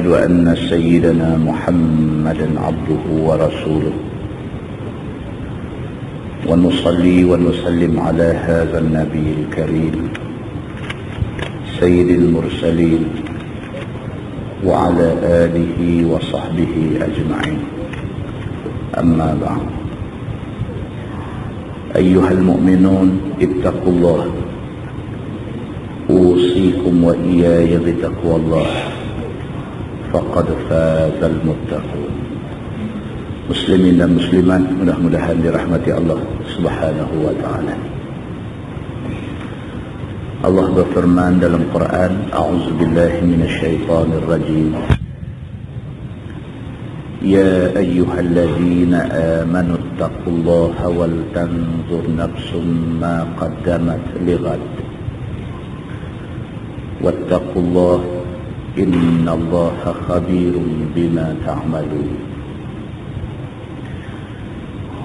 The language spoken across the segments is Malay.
وأشهد أن سيدنا محمدا عبده ورسوله ونصلي ونسلم على هذا النبي الكريم سيد المرسلين وعلى آله وصحبه أجمعين. أما بعد، أيها المؤمنون اتقوا الله، أوصيكم وإياي بتقوى الله، فقد فاز المتقون. Muslimin dan muslimat, mudah-mudahan dirahmati Allah Subhanahu wa taala. Allah berfirman dalam Quran, A'udzu billahi minasyaitonir rajim. Ya ayyuhalladzina amanu taqullaha wal tanzur nafsum ma qaddamat lighad. Wattaqullaha innallaha khabirum bima ta'malun.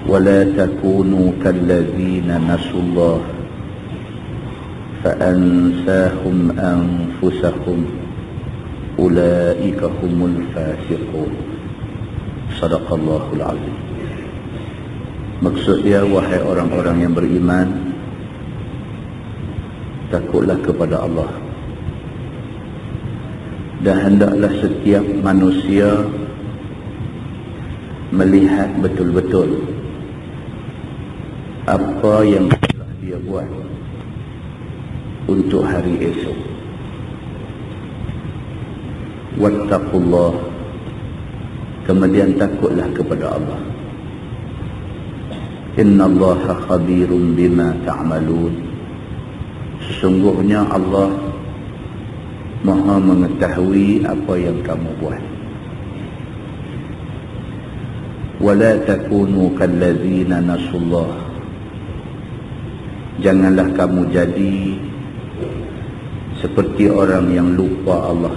ولا تكونوا كالذين نسوا الله فأنساهم أنفسهم أولئك هم الفاسقون. صدق الله العظيم. Maksudnya, wahai orang-orang yang beriman, takutlah kepada Allah, dan hendaklah setiap manusia melihat betul-betul apa yang telah dia buat untuk hari esok. Wattaqullah, kemudian takutlah kepada Allah. Innallaha khabirum bima ta'malun. Sesungguhnya Allah Maha mengetahui apa yang kamu buat. Wala takunu kallazina nasullah. Janganlah kamu jadi seperti orang yang lupa Allah.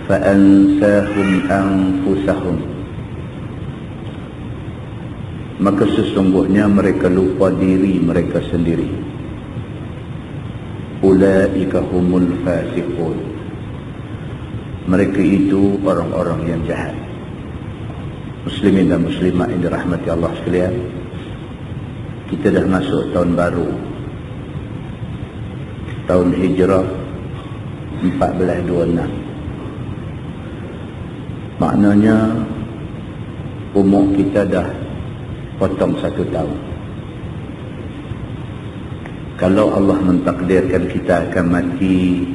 Fa'ansahum anfusahum. Maka sesungguhnya mereka lupa diri mereka sendiri. Ulaika humul fasiqun. Mereka itu orang-orang yang jahat. Muslimin dan muslimat yang dirahmati Allah sekalian, kita dah masuk tahun baru, tahun Hijrah 1426. Maknanya umur kita dah potong 1 tahun. Kalau Allah mentakdirkan kita akan mati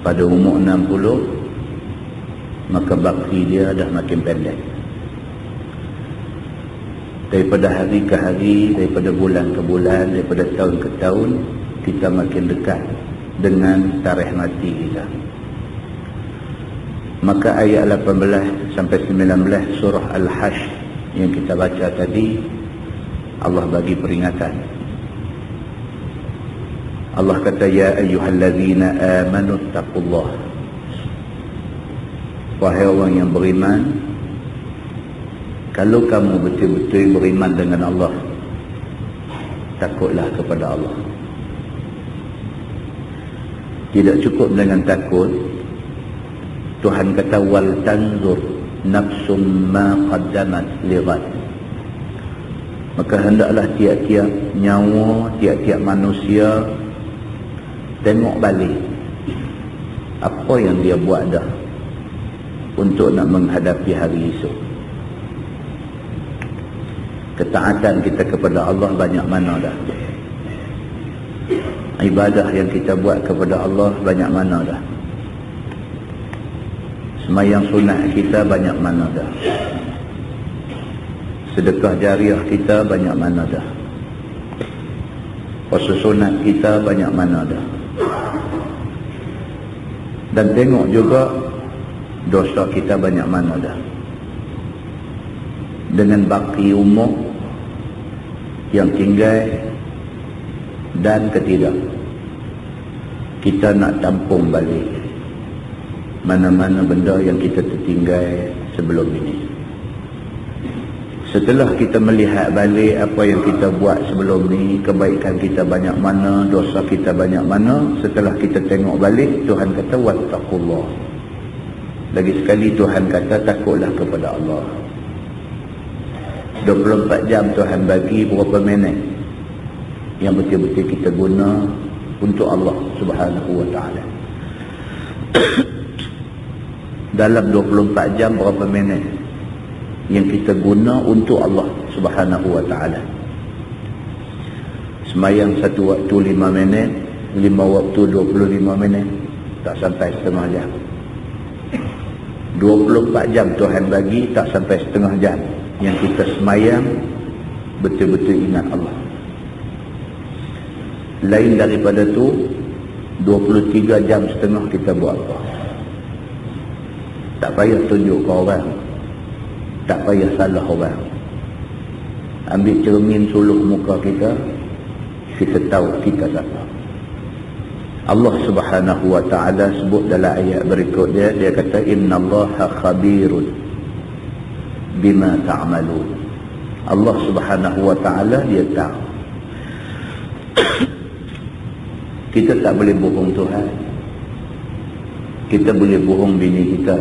pada umur 60, maka bakti dia dah makin pendek. Daripada hari ke hari, daripada bulan ke bulan, daripada tahun ke tahun, kita makin dekat dengan tarikh mati kita. Maka ayat 18 sampai 19 surah Al-Hashr yang kita baca tadi, Allah bagi peringatan. Allah kata, Ya ayyuhalladzina amanu taqullah. Wahai orang yang beriman, kalau kamu betul-betul beriman dengan Allah, takutlah kepada Allah. Tidak cukup dengan takut. Tuhan kata, wal tanzur nafsum ma qaddamat lighad. Maka hendaklah tiap-tiap nyawa, tiap-tiap manusia tengok balik apa yang dia buat dah untuk nak menghadapi hari esok. Ketaatan kita kepada Allah banyak mana dah? Ibadah yang kita buat kepada Allah banyak mana dah? Semayang sunat kita banyak mana dah? Sedekah jariah kita banyak mana dah? Puasa sunat kita banyak mana dah? Dan tengok juga dosa kita banyak mana dah? Dengan baki umur yang tinggal dan ketidak, kita nak tampung balik mana-mana benda yang kita tertinggal sebelum ini. Setelah kita melihat balik apa yang kita buat sebelum ni, kebaikan kita banyak mana, dosa kita banyak mana, setelah kita tengok balik, Tuhan kata wattaqullah. Lagi sekali Tuhan kata takutlah kepada Allah. 24 jam Tuhan bagi berapa minit yang betul-betul kita guna untuk Allah Subhanahu wa ta'ala. Dalam 24 jam berapa minit yang kita guna untuk Allah Subhanahu wa ta'ala. Semayang satu waktu 5 minit, 5 waktu 25 minit, tak sampai setengah jam. 24 jam Tuhan bagi, tak sampai setengah jam yang kita semayang betul-betul ingat Allah. Lain daripada tu 23 jam setengah kita buat apa? Tak payah tunjuk ke orang, tak payah salah orang. Ambil cermin suluh muka kita, kita tahu kita siapa. Allah Subhanahu wa ta'ala sebut dalam ayat berikut dia kata innallaha khabirun bima ta'malun. Allah Subhanahu wa ta'ala dia tahu. Kita tak boleh bohong Tuhan. Kita boleh bohong bini kita,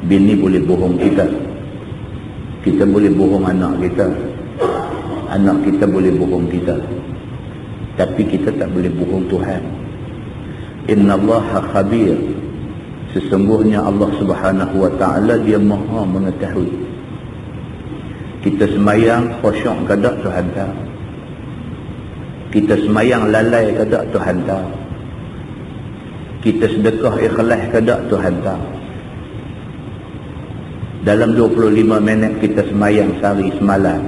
bini boleh bohong kita. Kita boleh bohong anak kita, anak kita boleh bohong kita. Tapi kita tak boleh bohong Tuhan. Innallaha khabir. Sesungguhnya Allah Subhanahu wa ta'ala dia maha mengetahui. Kita semayang khusyuk ke tak, Tuhan tahu. Kita semayang lalai ke tak, Tuhan tahu. Kita sedekah ikhlas ke tak, Tuhan tahu. Dalam 25 minit kita semayang sehari semalam,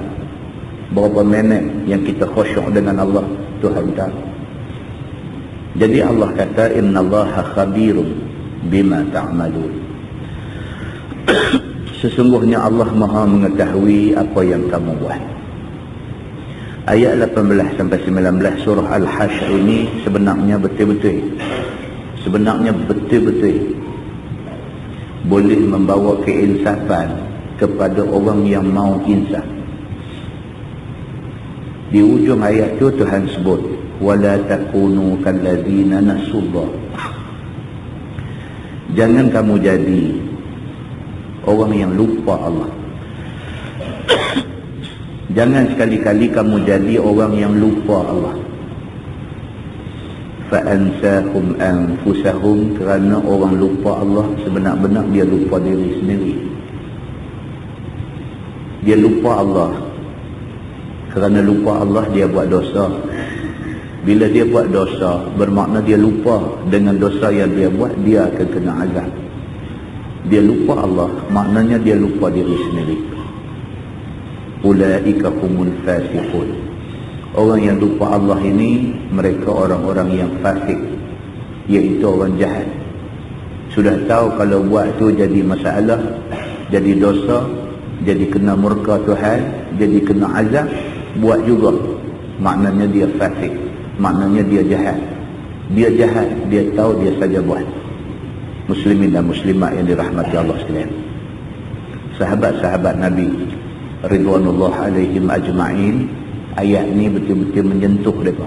berapa minit yang kita khusyuk dengan Allah, Tuhan tahu. Jadi Allah kata innallaha khabirun bima ta'malun. Sesungguhnya Allah maha mengetahui apa yang kamu buat. Ayat 18 sampai 19 surah Al-Hasyr ini sebenarnya betul-betul boleh membawa keinsafan kepada orang yang mau insaf. Di ujung ayat tu Tuhan sebut wala takunu kalladzina nasullah. Jangan kamu jadi orang yang lupa Allah. Jangan sekali-kali kamu jadi orang yang lupa Allah. Fa'ansahum anfusahum, kerana orang lupa Allah sebenar-benar dia lupa diri sendiri. Dia lupa Allah. Kerana lupa Allah dia buat dosa. Bila dia buat dosa, bermakna dia lupa dengan dosa yang dia buat, dia akan kena azab. Dia lupa Allah, maknanya dia lupa diri sendiri. Ulaika humul fasiqun. Orang yang lupa Allah ini, mereka orang-orang yang fasik, iaitu orang jahat. Sudah tahu kalau buat tu jadi masalah, jadi dosa, jadi kena murka Tuhan, jadi kena azab, buat juga. Maknanya dia fasik, maknanya dia jahat. Dia jahat, dia tahu dia saja buat. Muslimin dan muslimat yang dirahmati Allah sekalian. Sahabat-sahabat Nabi ridwanullah alaihim ajma'in, ayat ni betul-betul menyentuh mereka.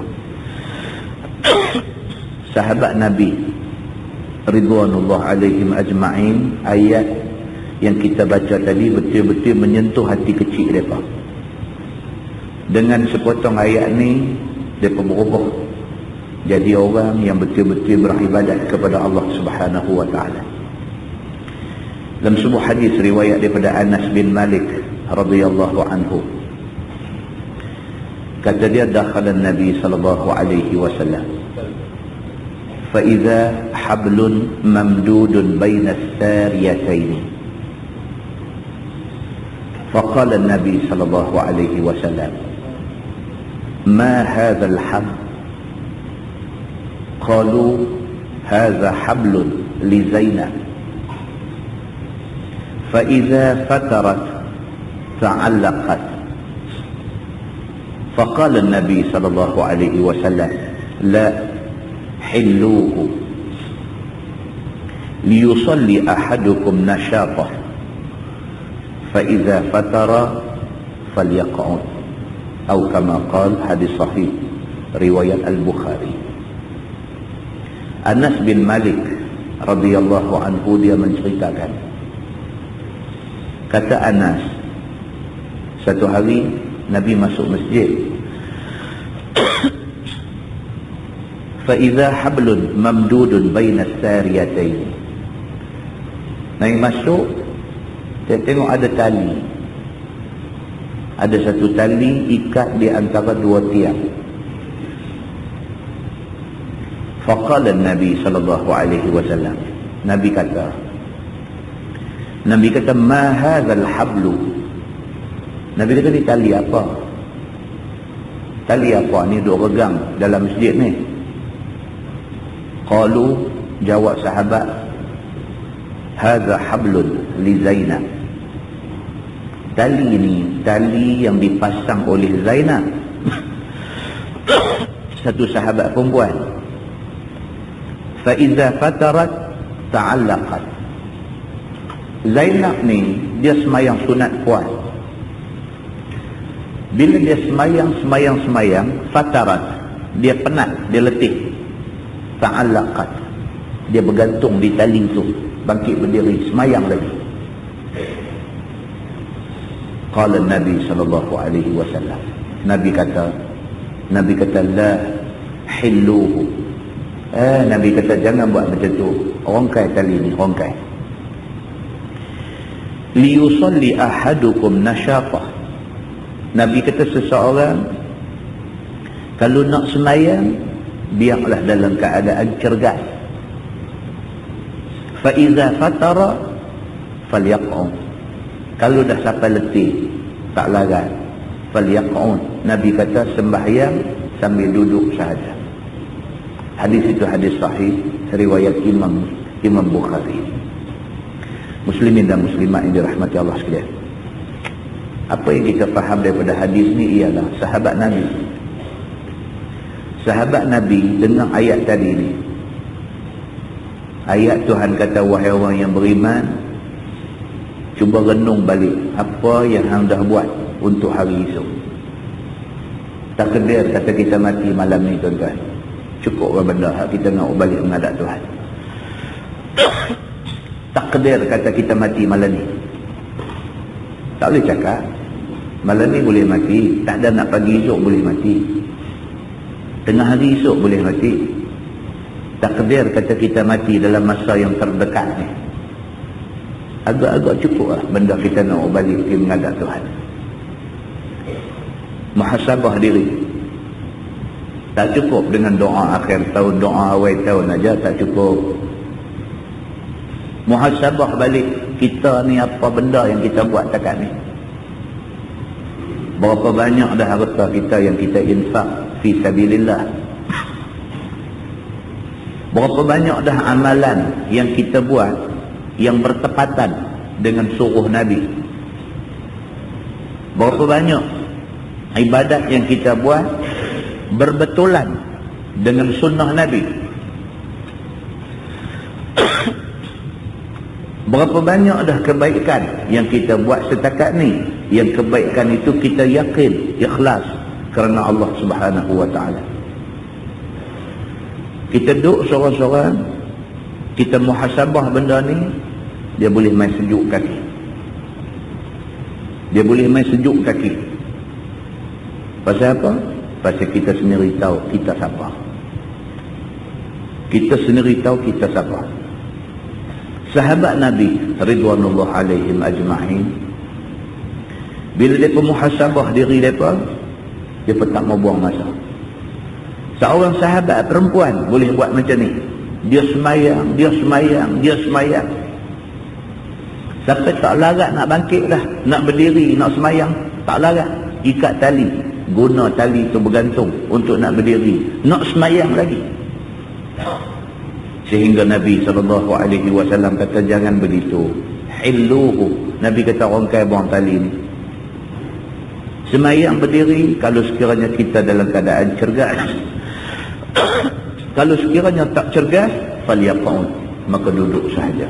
Sahabat Nabi ridwanullah alaihim ajma'in, ayat yang kita baca tadi betul-betul menyentuh hati kecil mereka. Dengan sepotong ayat ni mereka berubah jadi orang yang betul-betul beribadat kepada Allah Subhanahu wa ta'ala. Dalam sebuah hadis riwayat daripada Anas bin Malik radhiyallahu anhu, kata dia, dakhala Nabi sallallahu alaihi wasallam fa idza hablun mamdudun baina as-sariyatayn. Faqala an-nabi sallallahu alaihi wasallam, ma hadha al-habl? قالوا هذا حبل لزينب فإذا فترت تعلقت. فقال النبي صلى الله عليه وسلم لا حلوه ليصلي أحدكم نشاطه فإذا فتر فليقعد atau kama qala, hadis sahih riwayat Al-Bukhari. Anas bin Malik radhiyallahu anhu dia menceritakan, kata Anas, satu hari Nabi masuk masjid, fa idza hablun mamdudun baina as-sariyatayn. Nabi masuk, dia tengok ada tali, ada satu tali ikat di antara dua tiang. Faqala Nabi sallallahu alaihi wasallam, Nabi kata, ma hadzal hablu. Nabi kata, ni tali apa? Tali apa ni duk regang dalam masjid ni? Qalu, jawab sahabat, hadza hablun li Zainab. Tali ini tali yang dipasang oleh Zainab, satu sahabat perempuan. Fa iza fatarat ta'allaqat. Zainab ni dia semayang sunat puas. Bila dia semayang, fatarat, dia penat, dia letih. Ta'allaqat, dia bergantung di tali itu, bangkit berdiri, semayang lagi. Qala Nabi sallallahu alaihi wasallam, Nabi kata la hilluhu. Nabi kata jangan buat macam tu, rongkai tali ni, rongkai. Li yusalli ahadukum nasyafah. Nabi kata seseorang kalau nak semayang, biarlah dalam keadaan cergas. Fa iza fatara falyaq'ud. Kalau dah sampai letih, tak larat, falyaq'ud. Nabi kata sembahyang sambil duduk sahaja. Hadis itu hadis sahih riwayat Imam Bukhari. Muslimin dan muslimat yang dirahmati Allah sekalian, apa yang kita faham daripada hadis ni ialah sahabat Nabi dengar ayat tadi ni. Ayat Tuhan kata, wahai orang yang beriman, cuba renung balik apa yang hang dah buat untuk hari esok. Takdir kata kita mati malam ni tuan-tuan, cukup benda kita nak balik menghadap Tuhan. Takdir kata kita mati malam ni, tak boleh cakap malam ni boleh mati, tak ada nak pagi esok boleh mati, tengah hari esok boleh mati. Takdir kata kita mati dalam masa yang terdekat ni. Agak-agak cukup lah benda kita nak balik pergi menghadap Tuhan. Muhasabah diri. Tak cukup dengan doa akhir tahun, doa awal tahun aja, tak cukup. Muhasabah balik kita ni, apa benda yang kita buat takat ni. Berapa banyak dah harta kita yang kita infak fi sabilillah. Berapa banyak dah amalan yang kita buat yang bertepatan dengan suruh Nabi. Berapa banyak ibadat yang kita buat berbetulan dengan sunnah Nabi. Berapa banyak dah kebaikan yang kita buat setakat ni, yang kebaikan itu kita yakin ikhlas kerana Allah Subhanahu wa ta'ala. Kita duduk seorang-seorang, kita muhasabah benda ni, dia boleh main sejuk kaki. Dia boleh main sejuk kaki. Pasal apa? Pasal kita sendiri tahu kita siapa. Kita sendiri tahu kita siapa. Sahabat Nabi ridwanullah alaihim ajma'in, bila mereka muhasabah diri mereka, mereka tak mau buang masa. Seorang sahabat perempuan boleh buat macam ni. Dia semayang, dia semayang, dia semayang, sampai tak larat nak bangkit dah, nak berdiri, nak semayang, tak larat. Ikat tali, guna tali itu bergantung untuk nak berdiri, nak semayang lagi. Sehingga Nabi SAW kata jangan begitu. Hilluhu. Nabi kata rongkai buang tali ni. Semayang berdiri kalau sekiranya kita dalam keadaan cergas. Kalau sekiranya tak cergas, falyaq'ud, maka duduk sahaja.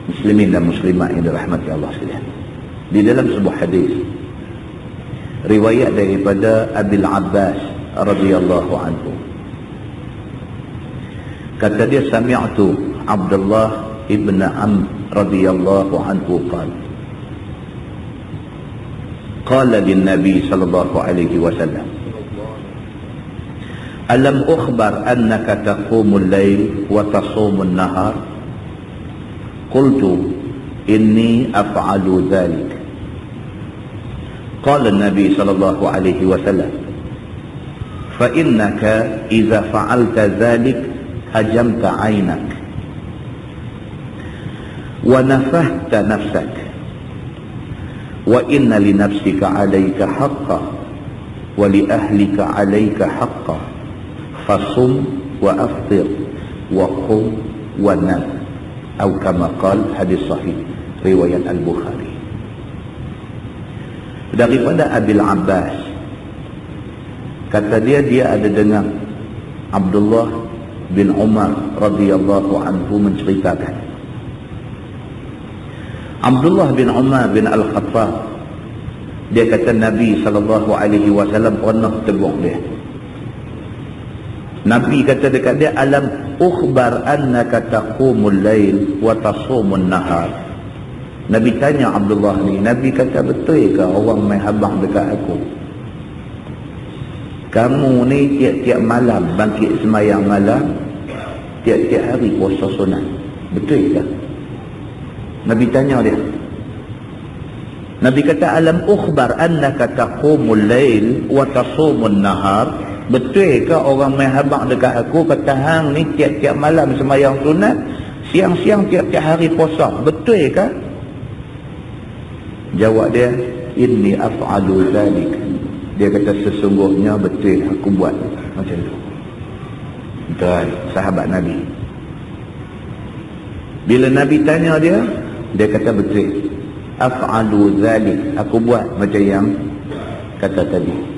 Muslimin dan muslimat yang dirahmati Allah sekalian, di dalam sebuah hadis riwayat daripada Abil Abbas radhiyallahu anhu, kata dia, sami'tu Abdullah ibn Amr radhiyallahu anhu qala lin Nabi sallallahu alaihi wasallam, alam ukhbar annaka taqumul layl wa tasumun nahar? Qultu inni af'alu dhalik. Qala an-nabi sallallahu alaihi wasallam, fa innaka idza fa'alta dhalik hajamta 'aynak wa nafahta nafsak wa inna li nafsika 'alayka haqqan wa li ahlika 'alayka haqqan fasum wa aftir wa qum wa nam, atau kama qala, hadis sahih riwayat Al-Bukhari. Daripada Abil Abbas, kata dia ada dengar Abdullah bin Umar radhiyallahu anhu menceritakan, Abdullah bin Umar bin Al-Khattab, dia kata Nabi sallallahu alaihi wasallam pernah tegur dia. Nabi kata dekat dia, alam ukhbar annaka taqumul lail wa tasumun nahar. Nabi tanya Abdullah ni, Nabi kata, betul ke orang main habang dekat aku? Kamu ni tiap-tiap malam bangkit semayang malam, tiap-tiap hari puasa sunat. Betul ke? Nabi tanya dia. Nabi kata, alam ukhbar annaka taqumul lail wa tasumun nahar? Betul ke orang main habang dekat aku kata hang ni tiap-tiap malam semayang sunat, siang-siang tiap-tiap hari puasa? Betul ke? Jawab dia, inni af'alu dhalik. Dia kata, sesungguhnya betul aku buat macam tu. Betul, sahabat Nabi. Bila Nabi tanya dia, dia kata betul, af'alu dhalik, aku buat macam yang kata tadi.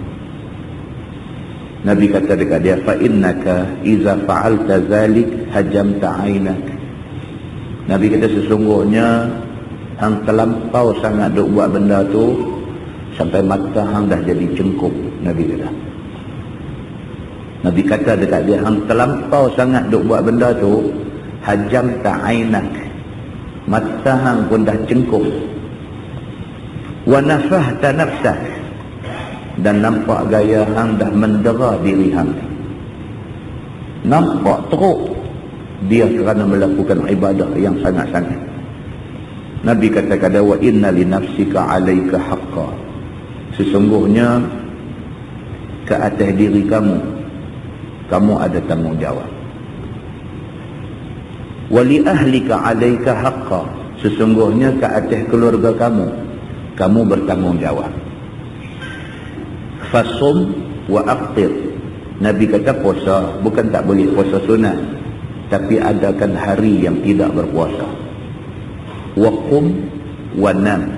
Nabi kata dekat dia, fa innaka iza fa'alta zalik hajamta 'ainak. Nabi kata, sesungguhnya hang terlampau sangat duk buat benda tu sampai mata hang dah jadi cengkung. Nabi kata. Nabi kata dekat dia, hang terlampau sangat duk buat benda tu, hajamta 'ainak, mata hang pun dah cengkung. Wa nafahta nafsak, dan nampak gaya hang dah mendera diri hang. Nampak teruk dia kerana melakukan ibadah yang sangat-sangat. Nabi kata, wa inna li nafsika 'alaika haqqan. Sesungguhnya ke atas diri kamu ada tanggungjawab. Wa li ahlika 'alaika haqqan. Sesungguhnya ke atas keluarga kamu bertanggungjawab. Fasum wa aftir. Nabi kata puasa, bukan tak boleh puasa sunat, tapi adakan hari yang tidak berpuasa. Wa qum wa nam.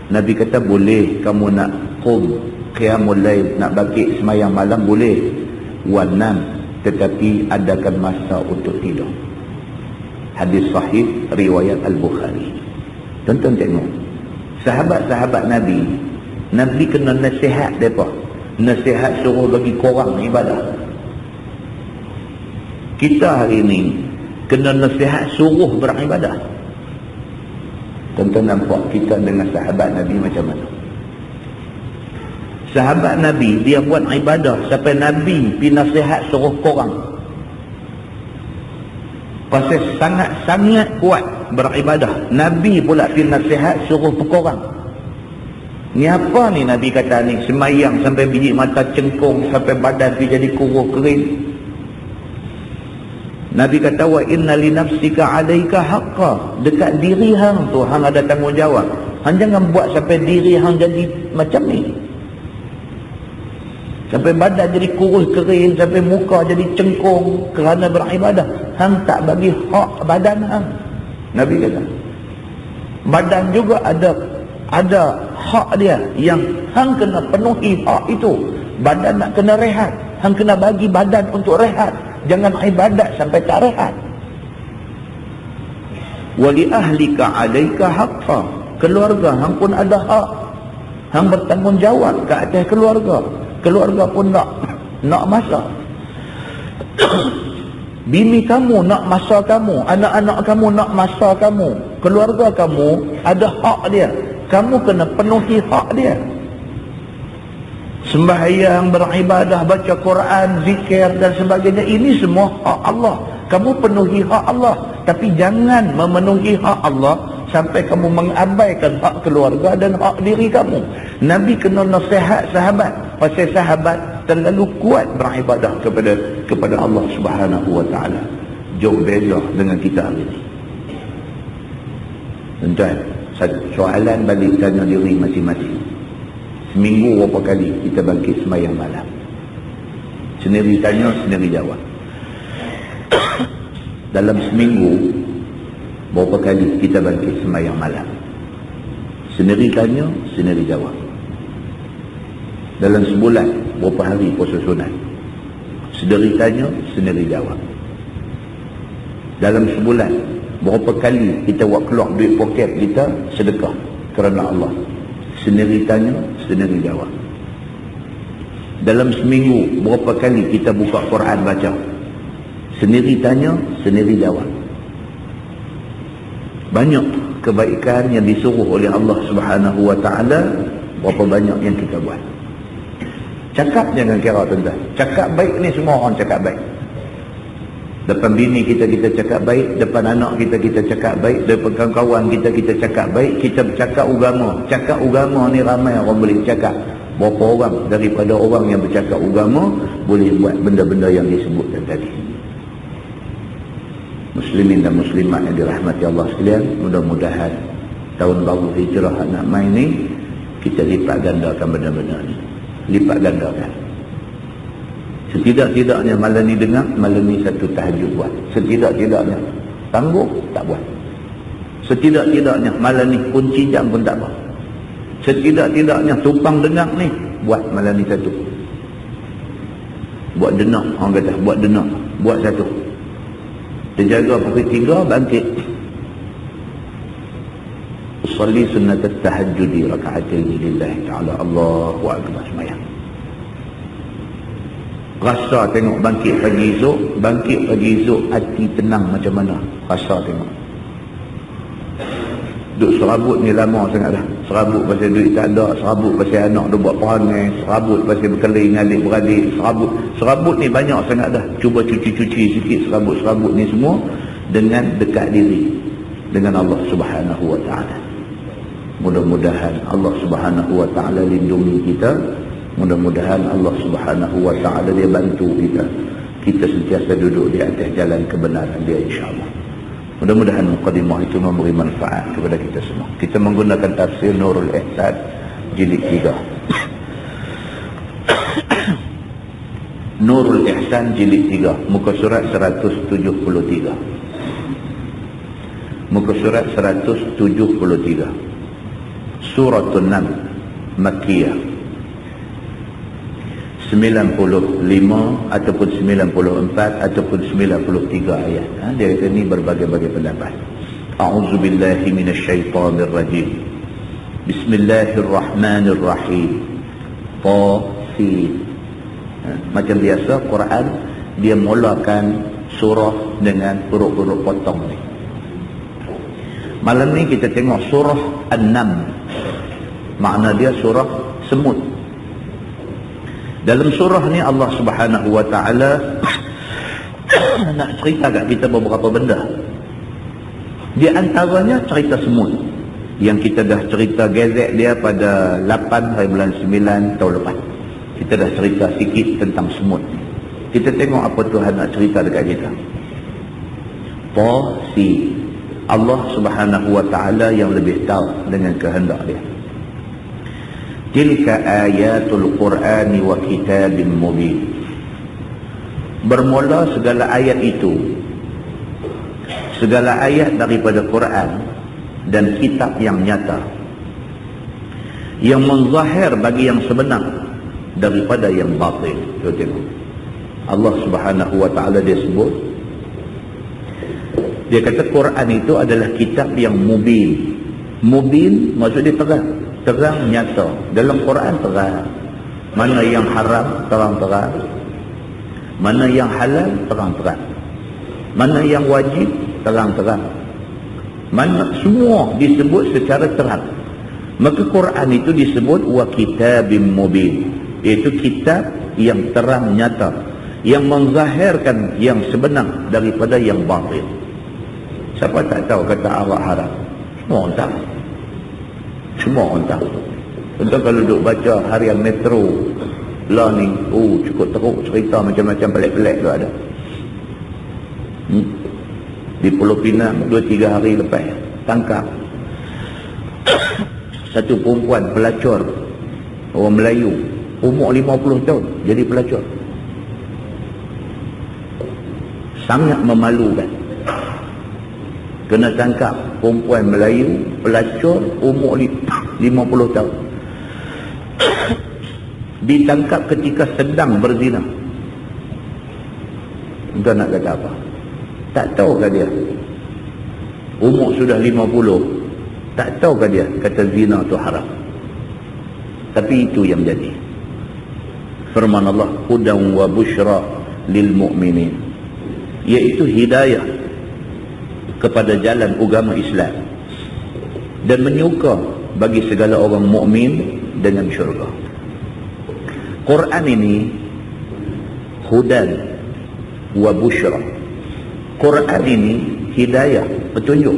Nabi kata boleh kamu nak qum, qiyamul lail, nak bangkit semayang malam boleh. Wa nam, tetapi adakan masa untuk tidur. Hadis sahih riwayat Al-Bukhari. Tonton tengok, sahabat-sahabat Nabi kena nasihat mereka. Nasihat suruh bagi korang ibadah. Kita hari ini kena nasihat suruh beribadah. Tentu nampak kita dengan sahabat Nabi macam mana. Sahabat Nabi, dia buat ibadah sampai Nabi pergi nasihat suruh korang. Pasal sangat-sangat kuat beribadah, Nabi pula pergi nasihat suruh korang. Ni apa ni Nabi kata ni? Semayang sampai biji mata cengkung, sampai badan pergi jadi kuruh kering. Nabi kata, wa inna li nafsika 'alaika haqqan. Dekat diri hang tu hang ada tanggungjawab. Hang jangan buat sampai diri hang jadi macam ni, sampai badan jadi kurus kering, sampai muka jadi cengkung kerana beribadah. Hang tak bagi hak badan hang. Nabi kata, badan juga ada hak dia yang hang kena penuhi hak itu. Badan nak kena rehat, hang kena bagi badan untuk rehat. Jangan ibadat sampai tak rehat. wa li ahlika 'alaika haqqan. Keluarga hang pun ada hak. Hang bertanggungjawab ke atas keluarga. Keluarga pun nak masa. Bini kamu nak masa kamu, anak-anak kamu nak masa kamu, keluarga kamu ada hak dia. Kamu kena penuhi hak dia. Sembahyang, beribadah, baca Quran, zikir dan sebagainya, ini semua hak Allah. Kamu penuhi hak Allah. Tapi jangan memenuhi hak Allah sampai kamu mengabaikan hak keluarga dan hak diri kamu. Nabi kena nasihat sahabat. Pasal sahabat terlalu kuat beribadah kepada Allah Subhanahu wa taala. Jauh beza dengan kita hari ini. Tuan, soalan balik tanya diri masing-masing. Seminggu berapa kali kita bangkit sembahyang malam? Sendiri tanya, sendiri jawab. Dalam seminggu berapa kali kita bangkit sembahyang malam? Sendiri tanya, sendiri jawab. Dalam sebulan berapa hari puasa sunat? Sendiri tanya, sendiri jawab. Dalam sebulan berapa kali kita buat keluar duit poket kita sedekah kerana Allah? Sendiri tanya, sendiri jawab. Dalam seminggu berapa kali kita buka Quran baca? Sendiri tanya, sendiri jawab. Banyak kebaikan yang disuruh oleh Allah Subhanahu wa taala, berapa banyak yang kita buat. Cakap jangan kira tuan-tuan. Cakap baik ni semua orang cakap baik. Depan bini kita cakap baik, depan anak kita cakap baik, depan kawan-kawan kita cakap baik. Kita bercakap agama. Cakap agama ni ramai orang boleh cakap. Berapa orang daripada orang yang bercakap agama boleh buat benda-benda yang disebutkan tadi. Muslimin dan muslimat yang dirahmati Allah sekalian, mudah-mudahan tahun baru hijrah nak main ni kita lipat gandakan benda-benda ni. Lipat gandakan. Setidak-tidaknya malam ni dengar, malam ni satu tahajud buat. Setidak-tidaknya tangguh, tak buat. Setidak-tidaknya malam ni kunci jam pun tak buat. Setidak-tidaknya tumpang dengar ni, buat malam ni satu. Buat denak, orang kata buat denak, buat satu. Terjaga pukul 3 bangkit. Usalli sunnat at-tahajjudi raka'ataini lillahi ta'ala, Allahu akbar, sembahyang. Rasa tengok bangkit pagi esok hati tenang macam mana, rasa tengok. Duk serabut ni lama sangat dah. Serabut pasal duit tak ada, serabut pasal anak dia buat perangai, serabut pasal berkelahi dengan adik-beradik, serabut ni banyak sangat dah. Cuba cuci sikit serabut-serabut ni semua dengan dekat diri dengan Allah Subhanahu wa taala. Mudah-mudahan Allah Subhanahu wa taala lindungi kita. Mudah-mudahan Allah Subhanahu wa taala dia bantu kita. Kita sentiasa duduk di atas jalan kebenaran dia, insya-Allah. Mudah-mudahan mukadimah itu memberi manfaat kepada kita semua. Kita menggunakan tafsir Nurul Ihsan jilid 3. Nurul Ihsan jilid 3, muka surat 173. Muka surat 173. Suratul Naml Makkiyah. 95 ataupun 94 ataupun 93 ayat. Dia kata ni berbagai-bagai pendapat. A'udzubillahi minasyaitonirrajim. Bismillahirrahmanirrahim. Tasin. Macam biasa Quran dia mulakan surah dengan huruf-huruf potong ni. Malam ni kita tengok surah An-Naml. Makna dia surah semut. Dalam surah ni Allah Subhanahu wa taala nak cerita kat kita beberapa benda. Di antaranya cerita semut yang kita dah cerita gezek dia pada 8 hari bulan 9 tahun lepas. Kita dah cerita sikit tentang semut. Kita tengok apa Tuhan nak cerita dekat kita. Tasin. Allah Subhanahu wa taala yang lebih tahu dengan kehendak dia. Tilka ayatul Qur'ani wa kitabim mubin. Bermula segala ayat itu, segala ayat daripada Quran dan kitab yang nyata, yang menzahir bagi yang sebenar daripada yang batil. Allah Subhanahu wa ta'ala dia sebut Dia kata Quran itu adalah kitab yang mubin. Mubin maksudnya terang. Terang nyata. Dalam Quran terang. Mana yang haram, terang-terang. Mana yang halal, terang-terang. Mana yang wajib, terang-terang. Mana semua disebut secara terang. Maka Quran itu disebut wa kitabim mubin, iaitu kitab yang terang nyata, yang menzahirkan yang sebenar daripada yang batil. Siapa tak tahu kata Allah haram? Semua orang tahu. Semua orang tahu. Contoh kalau duduk baca harian Metro lah ni, cukup teruk cerita macam-macam pelik-pelik tu ada. Di Pulau Pinang 2-3 hari lepas tangkap satu perempuan pelacur orang Melayu, umur 50 tahun jadi pelacur. Sangat memalukan. Kena tangkap perempuan Melayu pelacur umur 50 tahun. Ditangkap ketika sedang berzina. Entah nak kata apa. Tak tahukah dia? Umur sudah 50. Tak tahukah dia kata zina itu haram? Tapi itu yang jadi. Firman Allah, hudan wa busyra lil mu'minin, iaitu hidayah kepada jalan agama Islam dan menyuka bagi segala orang mukmin dengan syurga. Quran ini hudan wa busyra. Quran ini hidayah, petunjuk.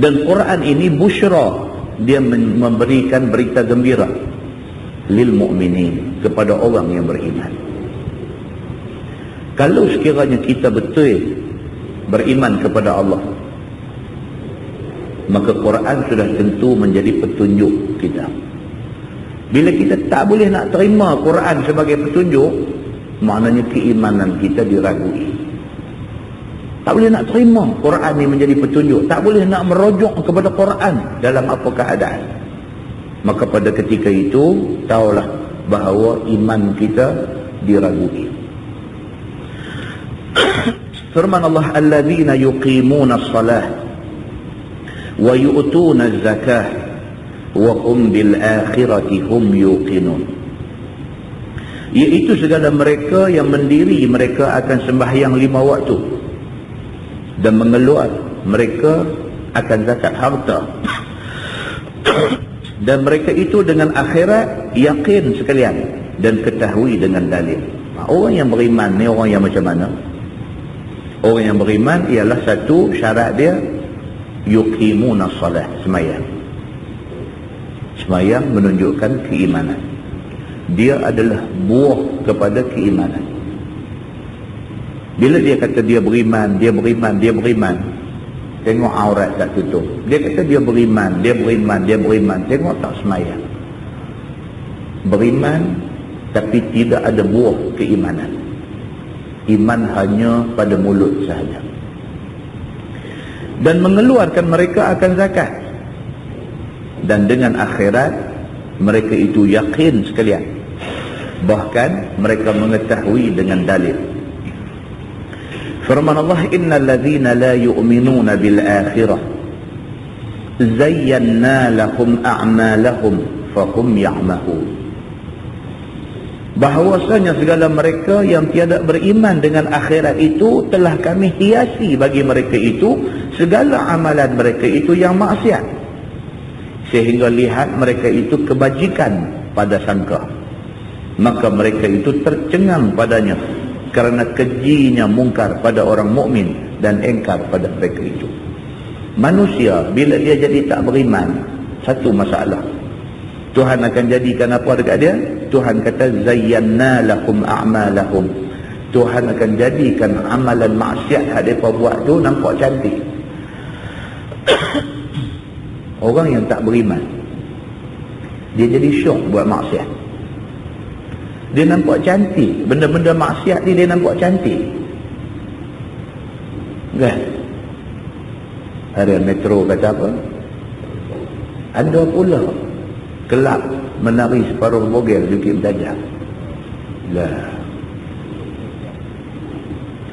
Dan Quran ini busyra, dia memberikan berita gembira lil mu'minin, kepada orang yang beriman. Kalau sekiranya kita betul beriman kepada Allah, maka Quran sudah tentu menjadi petunjuk kita. Bila kita tak boleh nak terima Quran sebagai petunjuk, maknanya keimanan kita diragui. Tak boleh nak terima Quran ini menjadi petunjuk, tak boleh nak merujuk kepada Quran dalam apa keadaan, maka pada ketika itu tahulah bahawa iman kita diragui. Firman Allah, alladzina yuqimuna as-salah wa yu'tuna az-zakah wa hum bil akhirati hum yuqinun, iaitu segala mereka yang mendiri mereka akan sembahyang 5 waktu dan mengeluar mereka akan zakat harta, dan mereka itu dengan akhirat yakin sekalian dan ketahui dengan dalil. Orang yang beriman ni orang yang macam mana? Orang yang beriman ialah satu syarat dia yuqimuna salah, semayang. Semayang menunjukkan keimanan. Dia adalah buah kepada keimanan. Bila dia kata dia beriman, dia beriman, dia beriman, tengok aurat tak tutup. Dia kata dia beriman, dia beriman, dia beriman, tengok tak semayang. Beriman tapi tidak ada buah keimanan. Iman hanya pada mulut sahaja. Dan mengeluarkan mereka akan zakat. Dan dengan akhirat mereka itu yakin sekalian. Bahkan mereka mengetahui dengan dalil. Firman Allah, innal ladzina la yu'minuna bil akhirah zayyana lahum a'malahum fahum ya'mahun. Bahawasanya segala mereka yang tiada beriman dengan akhirat itu telah kami hiasi bagi mereka itu segala amalan mereka itu yang maksiat, sehingga lihat mereka itu kebajikan pada sangka, maka mereka itu tercengang padanya kerana kejinya mungkar pada orang mukmin dan engkar pada mereka itu. Manusia bila dia jadi tak beriman, satu masalah, Tuhan akan jadikan apa dekat dia? Tuhan kata zayyana lahum a'malahum. Tuhan akan jadikan amalan maksiat yang mereka buat tu nampak cantik. Orang yang tak beriman, dia jadi syok buat maksiat. Dia nampak cantik, benda-benda maksiat ni dia nampak cantik. Kan? Ada Metro kata apa? Ada pula kelab menari separuh bogel di Bukit Bertajam. Lah.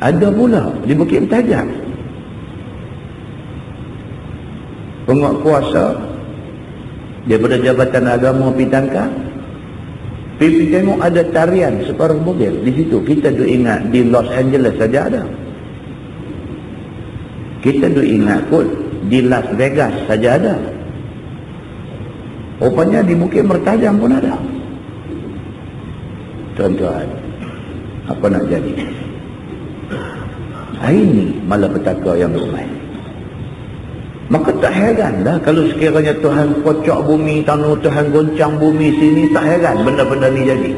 Ada pula di Bukit Bertajam penguatkuasa daripada Jabatan Agama pergi tangkap, pergi tengok ada tarian separuh mobil di situ. Kita duk ingat di Los Angeles saja ada, kita duk ingat kot di Las Vegas saja ada, rupanya di Bukit Mertajam pun ada. Tuan-tuan, apa nak jadi? Hari ini malapetaka yang bermain. Maka tak heran dah kalau sekiranya Tuhan kocok bumi tanah, Tuhan goncang bumi sini, tak heran benda-benda ni jadi.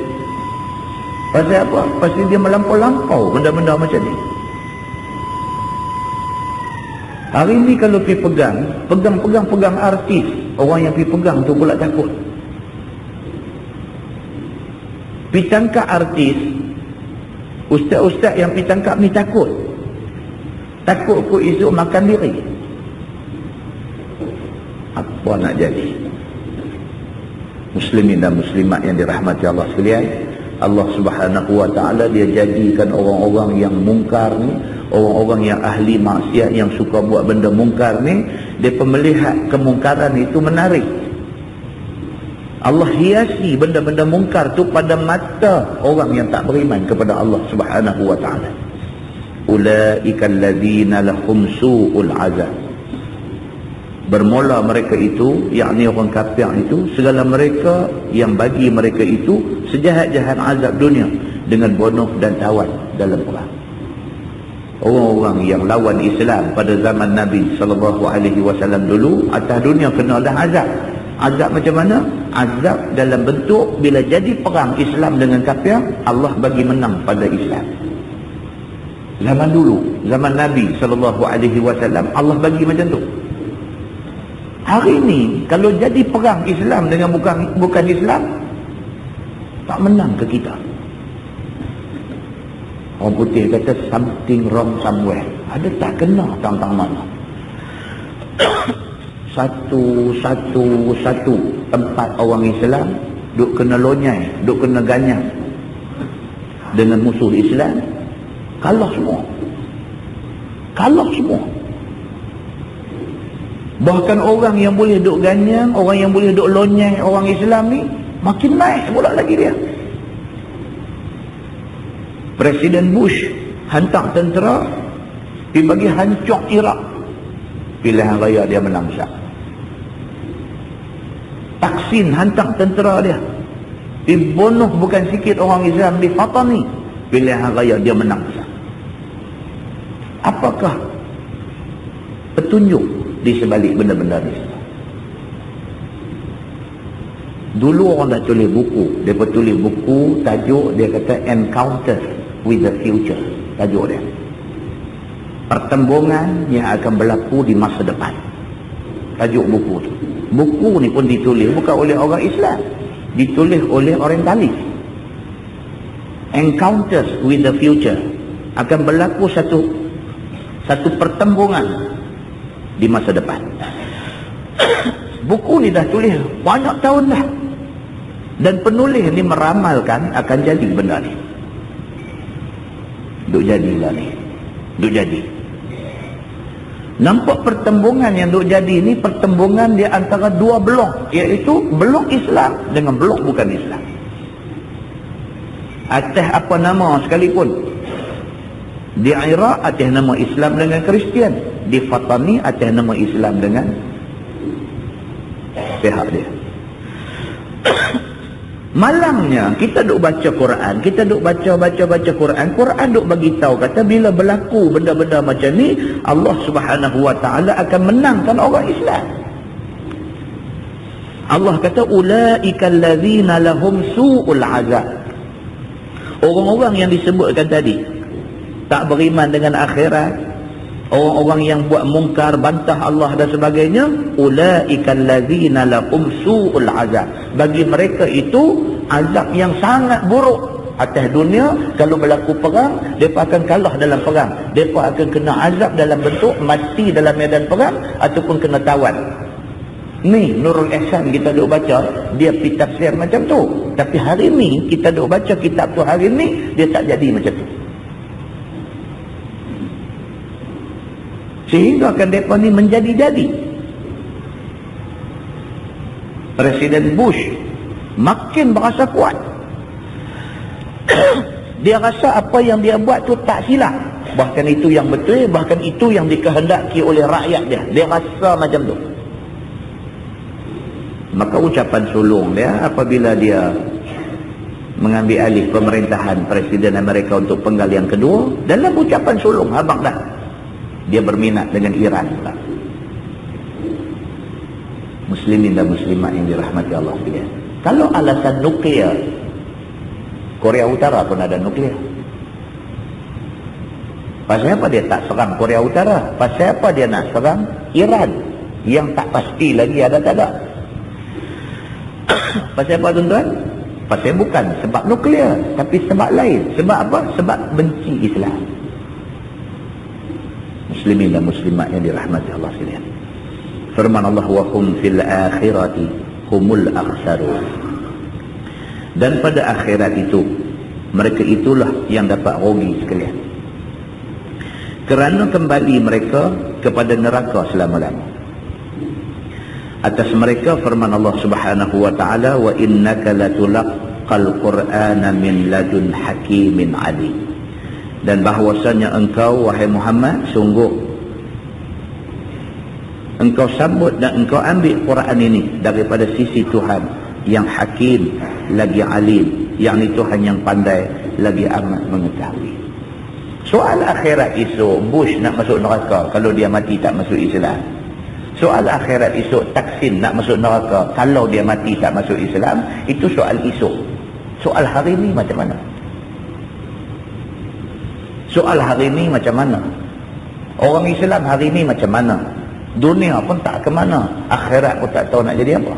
Pasal apa? Pasti dia melampau-lampau benda-benda macam ni. Hari ni kalau pergi pegang artis, orang yang pergi pegang tu pula takut. Pergi tangkap artis, ustaz-ustaz yang pergi tangkap ni takut kot esok makan diri. Apa nak jadi? Muslimin dan muslimat yang dirahmati Allah sekalian, Allah Subhanahu wa ta'ala dia jadikan orang-orang yang mungkar ni, orang-orang yang ahli maksiat, yang suka buat benda mungkar ni, dia melihat kemungkaran itu menarik. Allah hiasi benda-benda mungkar tu pada mata orang yang tak beriman kepada Allah Subhanahu wa ta'ala. Ulaika alladzina lahum su'ul azab. Bermula mereka itu, yakni orang kafir itu, segala mereka yang bagi mereka itu sejahat-jahat azab dunia dengan bunuh dan tawan dalam perang. Orang-orang yang lawan Islam pada zaman Nabi SAW dulu, atas dunia kena ada azab. Azab macam mana? Azab dalam bentuk bila jadi perang Islam dengan kafir, Allah bagi menang pada Islam. Zaman dulu, zaman Nabi SAW, Allah bagi macam tu. Hari ini kalau jadi perang Islam dengan bukan Islam, tak menang ke kita. Orang putih kata something wrong somewhere. Ada tak kena tentang mana? Satu tempat orang Islam duk kena lonyai, duk kena ganyang dengan musuh Islam, kalah semua. Bahkan orang yang boleh duk ganyang, orang yang boleh duk lonyai orang Islam ni, makin naik pula lagi dia. Presiden Bush hantar tentera pergi bagi hancur Iraq, pilihan raya dia menang syak. Taksin hantar tentera dia pergi bunuh bukan sikit orang Islam di Fatani, pilihan raya dia menang syak. Apakah petunjuk di sebalik benda-benda ni? Dulu orang dah tulis buku, dia tulis buku tajuk dia kata Encounter with the Future, tajuk dia, pertembungan yang akan berlaku di masa depan, tajuk buku tu. Buku ni pun ditulis bukan oleh orang Islam, ditulis oleh orientalis. Encounters with the Future, akan berlaku satu pertembungan di masa depan. Buku ni dah tulis banyak tahun dah, dan penulis ni meramalkan akan jadi benda ni. Duk jadilah ni, duk jadi. Nampak pertembungan yang duk jadi ni, pertembungan di antara dua blok, iaitu blok Islam dengan blok bukan Islam. Atas apa nama sekalipun. Di Iraq atas nama Islam dengan Kristian, di Fatani atas nama Islam dengan pihak dia. Malangnya kita duk baca Quran, kita duk baca Quran duk bagi tahu kata bila berlaku benda-benda macam ni, Allah Subhanahu wa taala akan menangkan orang Islam. Allah kata ulaikal ladzina lahum su'ul azab. Orang-orang yang disebutkan tadi, tak beriman dengan akhirat, orang-orang yang buat mungkar, bantah Allah dan sebagainya, ulaikal ladzina lahum su'ul azab. Bagi mereka itu azab yang sangat buruk atas dunia. Kalau berlaku perang, mereka akan kalah dalam perang, mereka akan kena azab dalam bentuk mati dalam medan perang ataupun kena tawan. Ni Nurul Ihsan kita duk baca, dia pergi tafsir macam tu. Tapi hari ni kita duk baca kitab tu, hari ni dia tak jadi macam tu. Sehingga kan mereka ni menjadi-jadi. Presiden Bush makin berasa kuat. Dia rasa apa yang dia buat tu tak silap, bahkan itu yang betul, bahkan itu yang dikehendaki oleh rakyat dia. Dia rasa macam tu. Maka ucapan sulung dia apabila dia mengambil alih pemerintahan Presiden Amerika untuk penggal yang kedua, dalam ucapan sulung, abang dah, dia berminat dengan Iran pula. Muslimin dan muslimat yang dirahmati Allah sekalian. Kalau alasan nuklear, Korea Utara pun ada nuklear. Pasal apa dia tak serang Korea Utara? Pasal apa dia nak serang Iran yang tak pasti lagi ada tak ada? Pasal apa tuan-tuan? Pasal bukan sebab nuklear, tapi sebab lain. Sebab apa? Sebab benci Islam. Muslimin dan muslimat yang dirahmati Allah sekalian. Firman Allah, wa hum fil akhirati humul akhsarun. Dan pada akhirat itu, mereka itulah yang dapat rugi sekalian. Kerana kembali mereka kepada neraka selama-lama. Atas mereka firman Allah Subhanahu wa taala, wa innaka latulaqqal qur'ana min ladun hakimin alim. Dan bahwasanya engkau wahai Muhammad, sungguh engkau sambut dan engkau ambil Quran ini daripada sisi Tuhan yang hakim lagi alim, yakni Tuhan yang pandai lagi amat mengetahui. Soal akhirat esok, Bush nak masuk neraka kalau dia mati tak masuk Islam. Soal akhirat esok, Taksin nak masuk neraka kalau dia mati tak masuk Islam. Itu soal esok. Soal hari ini macam mana? Soal hari ini macam mana? Orang Islam hari ini macam mana? Dunia pun tak ke mana, akhirat pun tak tahu nak jadi apa.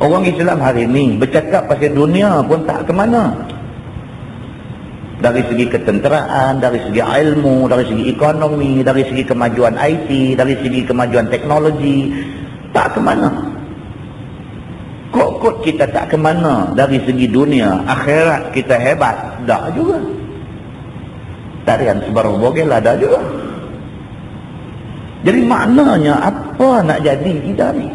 Orang Islam hari ini bercakap pasal dunia pun tak ke mana. Dari segi ketenteraan, dari segi ilmu, dari segi ekonomi, dari segi kemajuan IT, dari segi kemajuan teknologi, tak ke mana. Kok kita tak ke mana dari segi dunia, akhirat kita hebat, dah juga. Tarian sebaru bogel ada juga. Jadi maknanya apa nak jadi kita ni?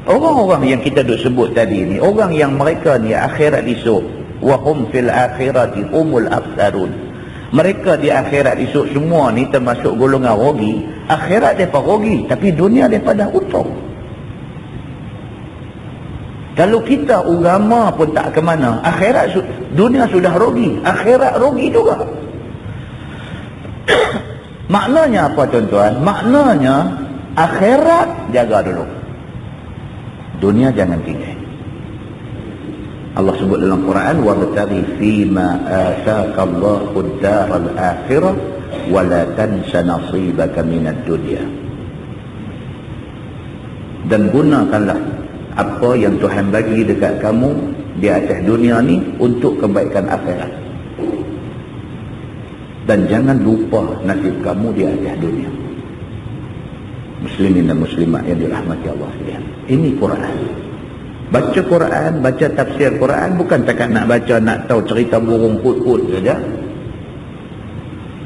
Orang-orang yang kita duk sebut tadi ni, orang yang mereka ni akhirat esok, wa hum fil akhirati humul akhsarun. Mereka di akhirat esok semua ni termasuk golongan rugi. Akhirat mereka rugi, tapi dunia mereka dah untung. Kalau kita agama pun tak ke mana, akhirat dunia sudah rugi, akhirat rugi juga. Maknanya apa tuan-tuan? Maknanya akhirat jaga dulu, dunia jangan tinggal. Allah sebut dalam Quran, wabtaghi fima ataka Allahu ad-daral akhirah wa la tansa nasibaka minad dunya. Dan gunakanlah apa yang Tuhan bagi dekat kamu di atas dunia ni untuk kebaikan akhirat. Dan jangan lupa nasib kamu di atas dunia. Muslimin dan muslimat yang dirahmati Allah sekalian. Ini Quran. Baca Quran, baca tafsir Quran bukan takat nak baca, nak tahu cerita burung hut-hut saja.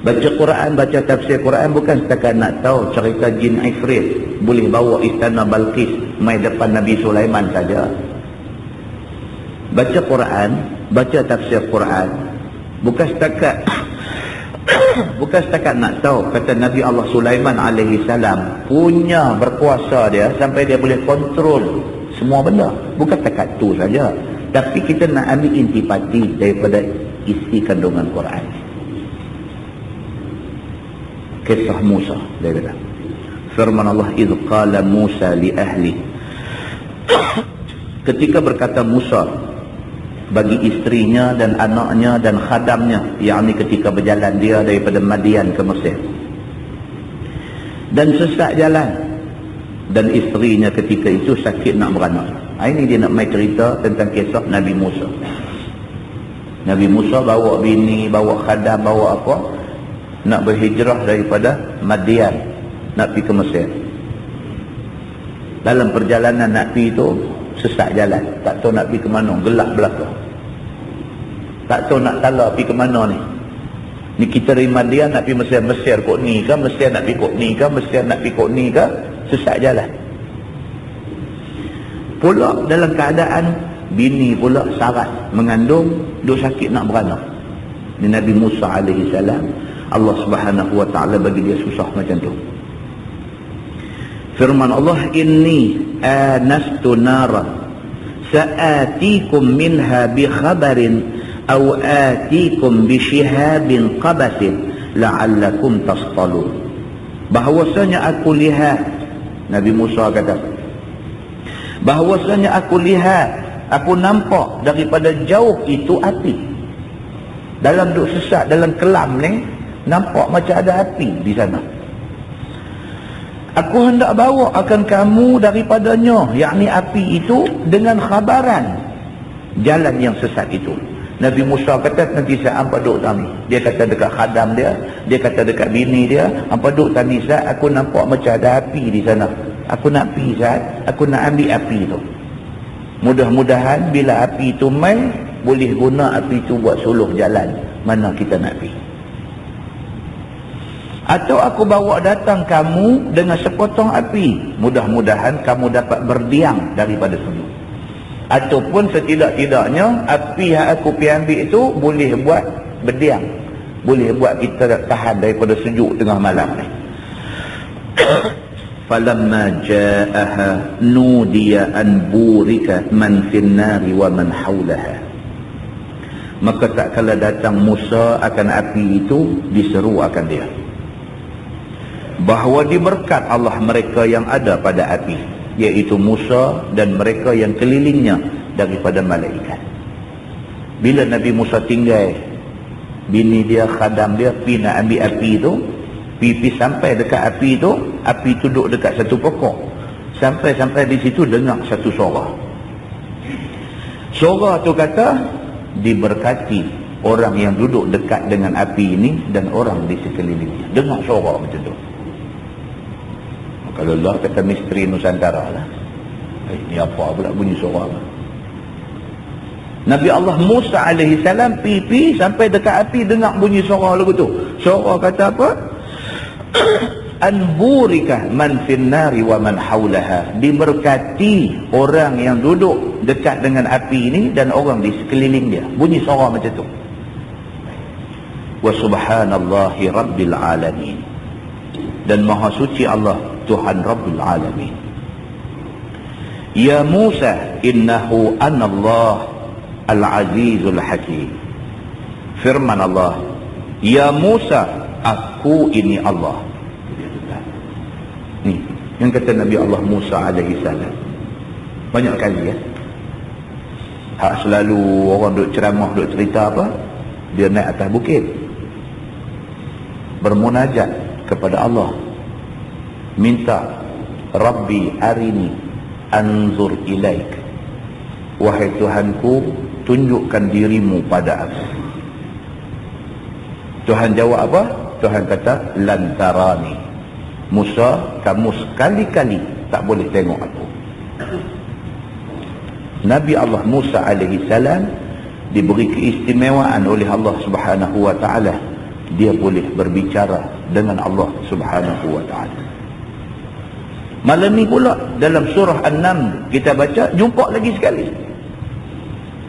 Baca Quran, baca tafsir Quran bukan setakat nak tahu cerita jin Ifrit boleh bawa istana Balqis mai depan Nabi Sulaiman saja. Baca Quran, baca tafsir Quran bukan setakat nak tahu kata Nabi Allah Sulaiman alaihi salam punya berkuasa dia sampai dia boleh kontrol semua benda. Bukan setakat tu saja, tapi kita nak ambil intipati daripada isi kandungan Quran. Kisah Musa, dia kata, firman Allah, idh qala Musa li ahli, ketika berkata Musa bagi istrinya dan anaknya dan khadamnya, yakni ketika berjalan dia daripada Madian ke Mesir, dan sesat jalan, dan istrinya ketika itu sakit nak beranak. Ini dia nak mai cerita tentang kisah Nabi Musa. Nabi Musa bawa bini, bawa khadam, bawa apa, nak berhijrah daripada Madian nak pergi ke Mesir. Dalam perjalanan nak pergi itu sesat jalan, tak tahu nak pergi ke mana, gelap belaka, tak tahu nak tala pergi ke mana ni. Ni kita dari Madian nak pergi Mesir, Mesir kok ni ke, Mesir nak pergi kok ni ke, Mesir nak pergi kok ni ke, sesat jalan. Pula dalam keadaan bini pula sarat, mengandung, duk sakit nak beranak. Ni Nabi Musa alaihi salam, Allah Subhanahu wa taala bagi dia susah macam tu. Firman Allah, inni anastu nara sa'atikum minha bi khabarin aw atikum bi shihabin qabasin la'allakum tastalun. Bahwasanya aku lihat, Nabi Musa kata, bahwasanya aku lihat, aku nampak daripada jauh itu api. Dalam duk sesat dalam kelam ni, nampak macam ada api di sana. Aku hendak bawa akan kamu daripadanya, yakni api itu, dengan khabaran jalan yang sesat itu. Nabi Musa kata, nanti saya hampa duduk tani. Dia kata dekat khadam dia kata dekat bini dia, hampa duduk tani Zat, aku nampak macam ada api di sana. Aku nak pergi Zat, aku nak ambil api itu. Mudah-mudahan bila api itu main, boleh guna api itu buat suluh jalan mana kita nak pergi. Atau aku bawa datang kamu dengan sepotong api, mudah-mudahan kamu dapat berdiam daripada sejuk. Ataupun setidak-tidaknya api yang aku pergi ambil itu boleh buat berdiam, boleh buat kita tahan daripada sejuk tengah malam ni. Falamma ja'aha nudiya an burika man fin nari wa man haulaha. Maka tak kala datang Musa akan api itu, diseru akan dia bahawa diberkat Allah mereka yang ada pada api, iaitu Musa dan mereka yang kelilingnya daripada malaikat. Bila Nabi Musa tinggal, bini dia, khadam dia pergi nak ambil api itu, pergi sampai dekat api itu duduk dekat satu pokok. Sampai di situ dengar satu suara. Suara tu kata, diberkati orang yang duduk dekat dengan api ini dan orang di sekelilingnya. Dengar suara macam tu. Kalau Allah kata misteri Nusantara lah. Ini apa pula bunyi suara? Nabi Allah Musa alaihi salam pergi sampai dekat api, dengar bunyi suara lagu tu. Suara kata apa? Anburika man fin nari wa man haulaha. Diberkati orang yang duduk dekat dengan api ini dan orang di sekeliling dia. Bunyi suara macam tu. Wa subhanallahi rabbil alamin. Dan maha suci Allah, Tuhan Rabbul Alamin. Ya Musa, innahu anallah al-azizul hakim. Firman Allah, ya Musa, aku ini Allah. Ni yang kata Nabi Allah Musa alaihi salam. Banyak kali ya. Hak selalu orang duk ceramah, duk cerita apa? Dia naik atas bukit, bermunajat kepada Allah, minta, Rabbi arini anzur ilaik, wahai Tuhanku, tunjukkan dirimu pada aku. Tuhan jawab apa? Tuhan kata, lantarani. Musa, kamu sekali-kali tak boleh tengok aku. Nabi Allah Musa alaihi salam diberi keistimewaan oleh Allah Subhanahu wa taala. Dia boleh berbicara dengan Allah Subhanahu wa taala. Malam ni pula dalam surah An-Naml kita baca, jumpa lagi sekali.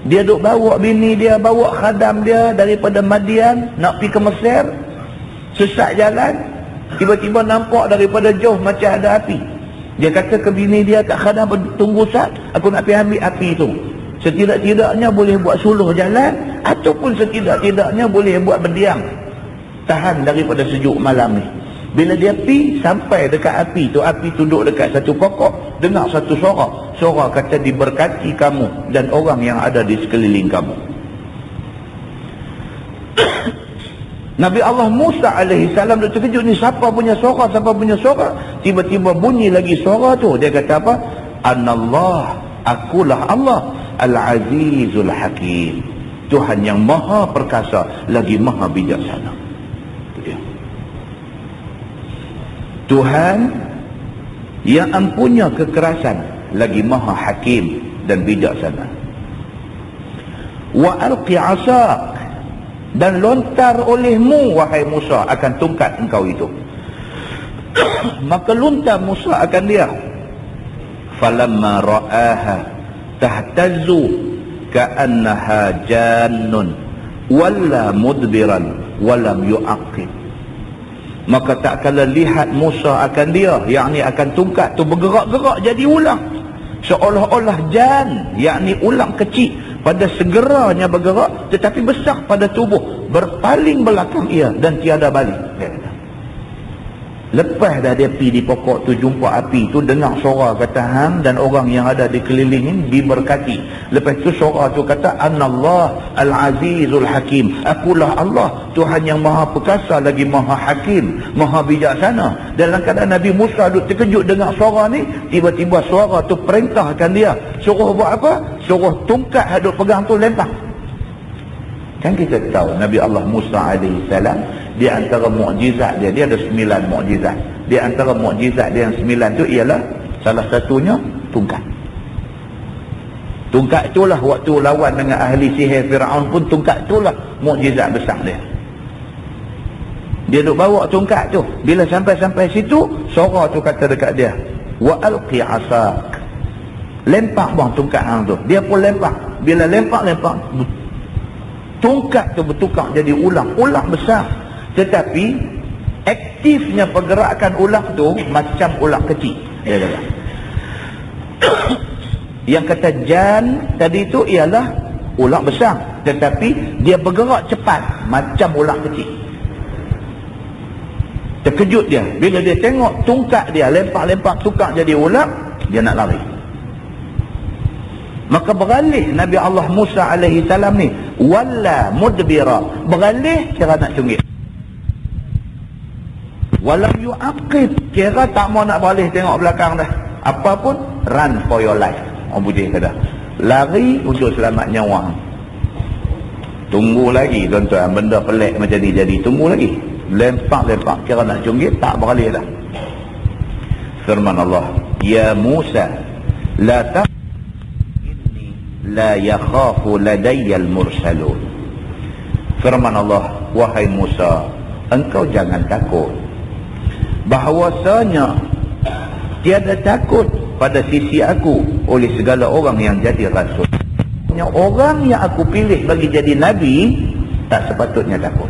Dia duk bawa bini dia, bawa khadam dia daripada Madian nak pergi ke Mesir. Sesat jalan, tiba-tiba nampak daripada jauh macam ada api. Dia kata ke bini dia, kat khadam, tunggu Ustaz, aku nak pergi ambil api itu. Setidak-tidaknya boleh buat suluh jalan, ataupun setidak-tidaknya boleh buat berdiam, tahan daripada sejuk malam ni. Bila dia pergi sampai dekat api tu duduk dekat satu pokok, dengar satu suara. Suara kata, diberkati kamu dan orang yang ada di sekeliling kamu. Nabi Allah Musa alaihi salam dah terkejut, ni siapa punya suara, siapa punya suara. Tiba-tiba bunyi lagi suara tu. Dia kata apa? Anallah, akulah Allah, al-azizul hakim. Tuhan yang maha perkasa lagi maha bijaksana. Itu dia. Tuhan yang empunya kekerasan lagi maha hakim dan bijaksana. Wa alqi asak, dan lontar olehmu wahai Musa akan tongkat engkau itu. Maka lontar Musa akan dia. Falamma ra'aha tahtazzu ka'annaha jannun walla mudbiran walam yu'aqib. Maka tak kala lihat Musa akan dia, yakni akan tongkat tu bergerak-gerak jadi ulang, seolah-olah jan, yakni ulang kecil, pada segeranya bergerak tetapi besar pada tubuh, berpaling belakang ia dan tiada balik. Lepas dah dia pergi di pokok tu, jumpa api tu, dengar suara kata hang dan orang yang ada di kelilingin diberkati. Lepas tu suara tu kata, Anallah Al-Azizul Hakim, akulah Allah, Tuhan yang maha perkasa lagi maha hakim, maha bijaksana. Dalam keadaan Nabi Musa duk terkejut dengar suara ni, tiba-tiba suara tu perintahkan dia, suruh buat apa? Suruh tongkat hadut pegang tu lempar. Kan kita tahu Nabi Allah Musa alaihissalam, di antara mukjizat dia ada 9 mukjizat. Di antara mukjizat dia yang 9 tu ialah salah satunya tongkat. Tongkat itulah waktu lawan dengan ahli sihir Firaun pun, tongkat itulah mukjizat besar dia. Dia duk bawa tongkat tu, bila sampai situ, suara tu kata dekat dia, wa alqi asak, lempar bang tongkat hang tu. Dia pun lempar. Bila lempar tongkat tu bertukar jadi ulang besar, tetapi aktifnya pergerakan ulang tu macam ulang kecil. Yang kata jan tadi tu ialah ulang besar, tetapi dia bergerak cepat macam ulang kecil. Terkejut dia bila dia tengok tongkat dia lempar tukar jadi ulang, dia nak lari. Maka beralih Nabi Allah Musa alaihi salam ni, walla mudbira, beralih kira nak cunggit. Walam yu'aqib, kira tak mau nak beralih tengok belakang dah. Apa pun, run for your life. Orang putih kata, lari untuk selamat nyawa. Tunggu lagi tuan-tuan, benda pelik macam ni jadi, tunggu lagi. Lempar, kira nak cunggit, tak beralih dah. Firman Allah, ya Musa, la la yakhafu ladayyal mursalun. Firman Allah, wahai Musa, engkau jangan takut, bahawasanya tiada takut pada sisi aku oleh segala orang yang jadi rasul. Orang yang aku pilih bagi jadi Nabi tak sepatutnya takut.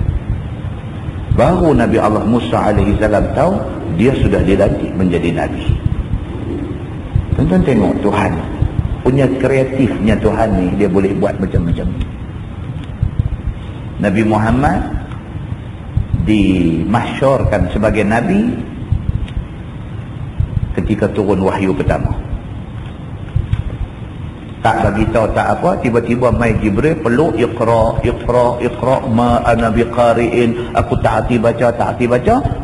Baru Nabi Allah Musa alaihi salam tahu dia sudah dilantik menjadi Nabi. Tuan-tuan tengok Tuhan punya kreatifnya. Tuhan ni dia boleh buat macam-macam. Nabi Muhammad dimahsyurkan sebagai Nabi ketika turun wahyu pertama. Tak bagi tahu tak apa, tiba-tiba mai Jibril peluk, iqra ma ana biqari'in, aku taati baca.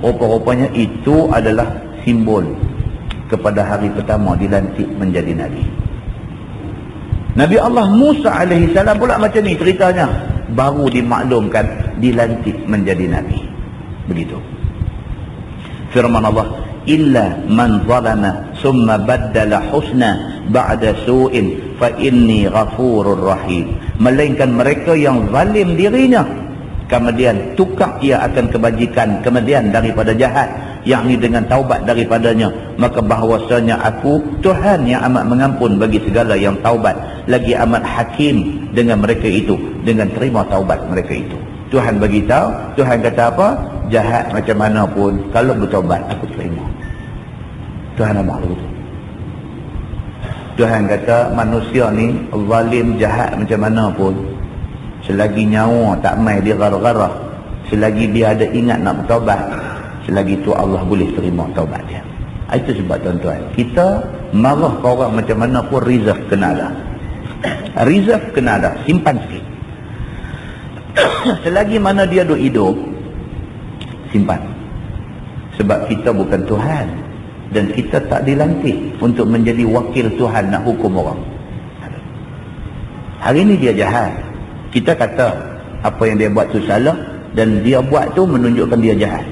Rupa-rupanya itu adalah simbol kepada hari pertama dilantik menjadi Nabi. Nabi Allah Musa alaihi salam pula macam ni ceritanya, baru dimaklumkan dilantik menjadi Nabi. Begitu. Firman Allah, illa man zalama summa baddala husna ba'da su'in fa inni ghafurur rahim. Melainkan mereka yang zalim dirinya, kemudian tukar ia akan kebajikan, kemudian daripada jahat, yakni dengan taubat daripadanya, maka bahawasanya aku Tuhan yang amat mengampun bagi segala yang taubat, lagi amat hakim dengan mereka itu, dengan terima taubat mereka itu. Tuhan bagi tahu, Tuhan kata apa? Jahat macam mana pun, kalau bertaubat aku terima. Tuhan amat begitu. Tuhan kata manusia ni zalim jahat macam mana pun, selagi nyawa tak mai dia garah-garah, selagi dia ada ingat nak bertaubat, selagi itu Allah boleh terima taubat dia. Itu sebab tuan-tuan, kita marah ke orang macam mana pun, reserve kena ada. Reserve kena ada, simpan sikit. Selagi mana dia duk hidup, simpan. Sebab kita bukan Tuhan, dan kita tak dilantik untuk menjadi wakil Tuhan nak hukum orang. Hari ini dia jahat, kita kata apa yang dia buat tu salah, dan dia buat tu menunjukkan dia jahat.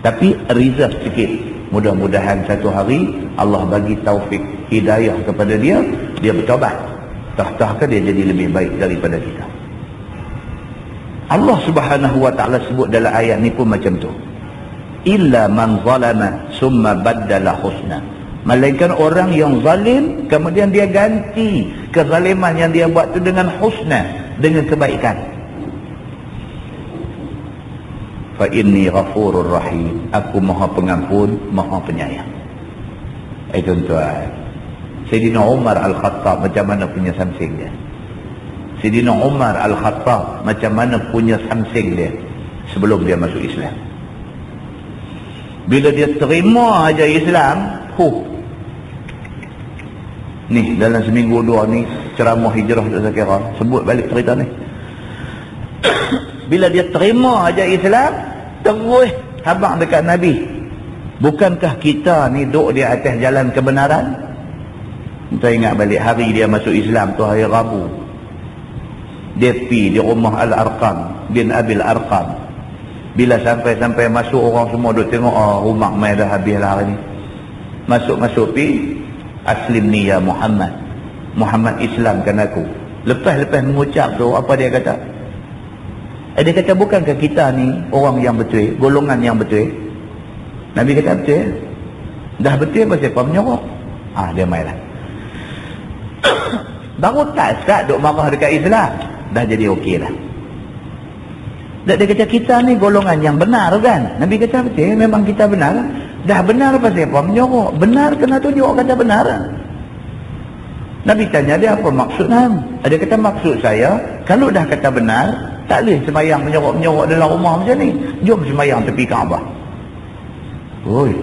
Tapi reserve sikit, mudah-mudahan satu hari Allah bagi taufik hidayah kepada dia, dia bertaubat, tahkah dia jadi lebih baik daripada kita. Allah Subhanahu wa ta'ala sebut dalam ayat ni pun macam tu. Illa man zalama summa baddala husna. Melainkan orang yang zalim kemudian dia ganti kezaliman yang dia buat tu dengan husna, dengan kebaikan. Fa inni ghafurur rahim. Aku Maha Pengampun, Maha Penyayang. Tuan-tuan, Sayyidina Umar Al-Khattab macam mana punya samsing dia? Sayyidina Umar Al-Khattab macam mana punya samsing dia sebelum dia masuk Islam? Bila dia terima aja Islam, ni dalam seminggu dua ni ceramah hijrah tak kira, sebut balik cerita ni. Bila dia terima aja Islam, terus habaq dekat Nabi. Bukankah kita ni duduk di atas jalan kebenaran? Kita ingat balik hari dia masuk Islam tu hari Rabu. Dia pergi di rumah Al-Arqam bin Abil Arqam. Bila sampai masuk, orang semua duduk tengok, rumah mai dah habis lah hari ni. Masuk pergi, aslim ni ya Muhammad. Muhammad Islamkan aku. Lepas mengucap tu, apa dia kata? Dia kata, bukankah kita ni orang yang betul, golongan yang betul? Nabi kata betul. Dah betul pasal kau menyorok. Dia mai lah. Baru tak sekat duk marah dekat Islam, dah jadi okey lah. Dia kata kita ni golongan yang benar kan? Nabi kata betul, memang kita benar. Dah benar pasal apa menyorok? Benar kena tunjuk kata benar. Nabi tanya dia, apa maksud hang? Dia kata maksud saya, kalau dah kata benar, tak boleh sembahyang menyorok-menyorok dalam rumah macam ni. Jom sembahyang tepi Kaabah.